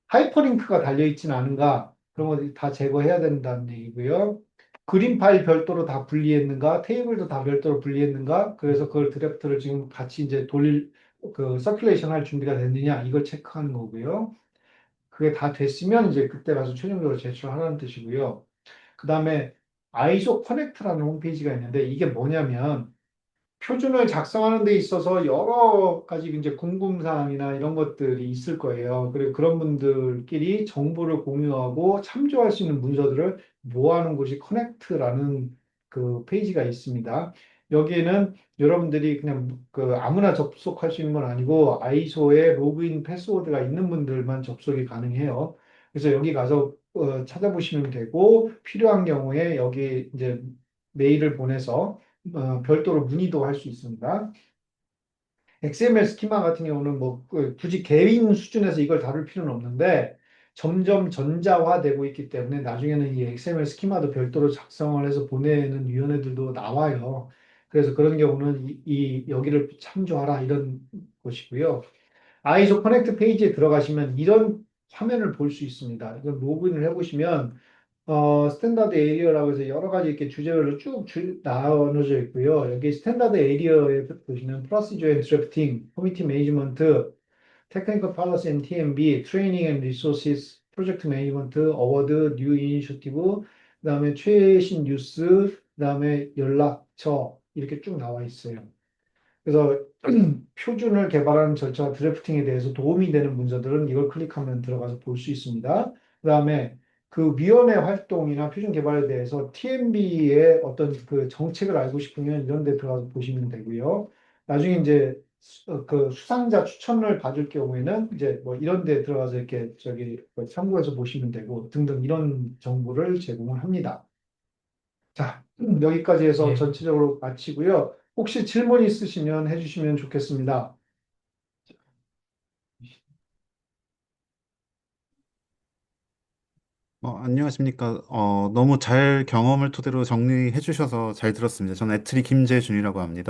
하이퍼링크가 달려있지는 않은가? 그런 거 다 제거해야 된다는 얘기고요. 그림 파일 별도로 다 분리했는가? 테이블도 다 별도로 분리했는가? 그래서 그걸 드래프트를 지금 같이 이제 서큘레이션 할 준비가 됐느냐? 이걸 체크하는 거고요. 그게 다 됐으면 이제 그때 가서 최종적으로 제출하라는 뜻이고요. 그 다음에 아이소 커넥트라는 홈페이지가 있는데 이게 뭐냐면 표준을 작성하는 데 있어서 여러 가지 이제 궁금사항이나 이런 것들이 있을 거예요. 그리고 그런 분들끼리 정보를 공유하고 참조할 수 있는 문서들을 모아놓은 곳이 커넥트라는 그 페이지가 있습니다. 여기에는 여러분들이 그냥 그 아무나 접속할 수 있는 건 아니고 아이소에 로그인 패스워드가 있는 분들만 접속이 가능해요. 그래서 여기 가서 찾아보시면 되고 필요한 경우에 여기 이제 메일을 보내서 별도로 문의도 할 수 있습니다. XML 스키마 같은 경우는 뭐 굳이 개인 수준에서 이걸 다룰 필요는 없는데 점점 전자화되고 있기 때문에 나중에는 이 XML 스키마도 별도로 작성을 해서 보내는 위원회들도 나와요. 그래서 그런 경우는 여기를 참조하라 이런 것이고요. 아이소 커넥트 페이지에 들어가시면 이런 화면을 볼 수 있습니다. 이걸 로그인을 해보시면 스탠다드 에리어라고 해서 여러 가지 이렇게 주제별로 쭉 나눠져 있고요. 여기 스탠다드 에리어에 보시면 프로시저 앤 드래프팅, 커미티 매니지먼트, 테크니컬 팔러시 앤 TMB, 트레이닝 앤 리소시스, 프로젝트 매니지먼트, 어워드, 뉴 이니셔티브, 그다음에 최신 뉴스, 그다음에 연락처 이렇게 쭉 나와 있어요. 그래서 표준을 개발하는 절차와 드래프팅에 대해서 도움이 되는 문서들은 이걸 클릭하면 들어가서 볼 수 있습니다. 그다음에 그 위원회 활동이나 표준 개발에 대해서 TMB의 어떤 그 정책을 알고 싶으면 이런 데 들어가서 보시면 되고요. 나중에 이제 그 수상자 추천을 받을 경우에는 이제 뭐 이런 데 들어가서 이렇게 저기 뭐 참고해서 보시면 되고 등등 이런 정보를 제공을 합니다. 자, 여기까지 해서 예. 전체적으로 마치고요. 혹시 질문 있으시면 해주시면 좋겠습니다. 안녕하십니까. 너무 잘 경험을 토대로 정리해 주셔서 잘 들었습니다. 저는 애트리 김재준이라고 합니다.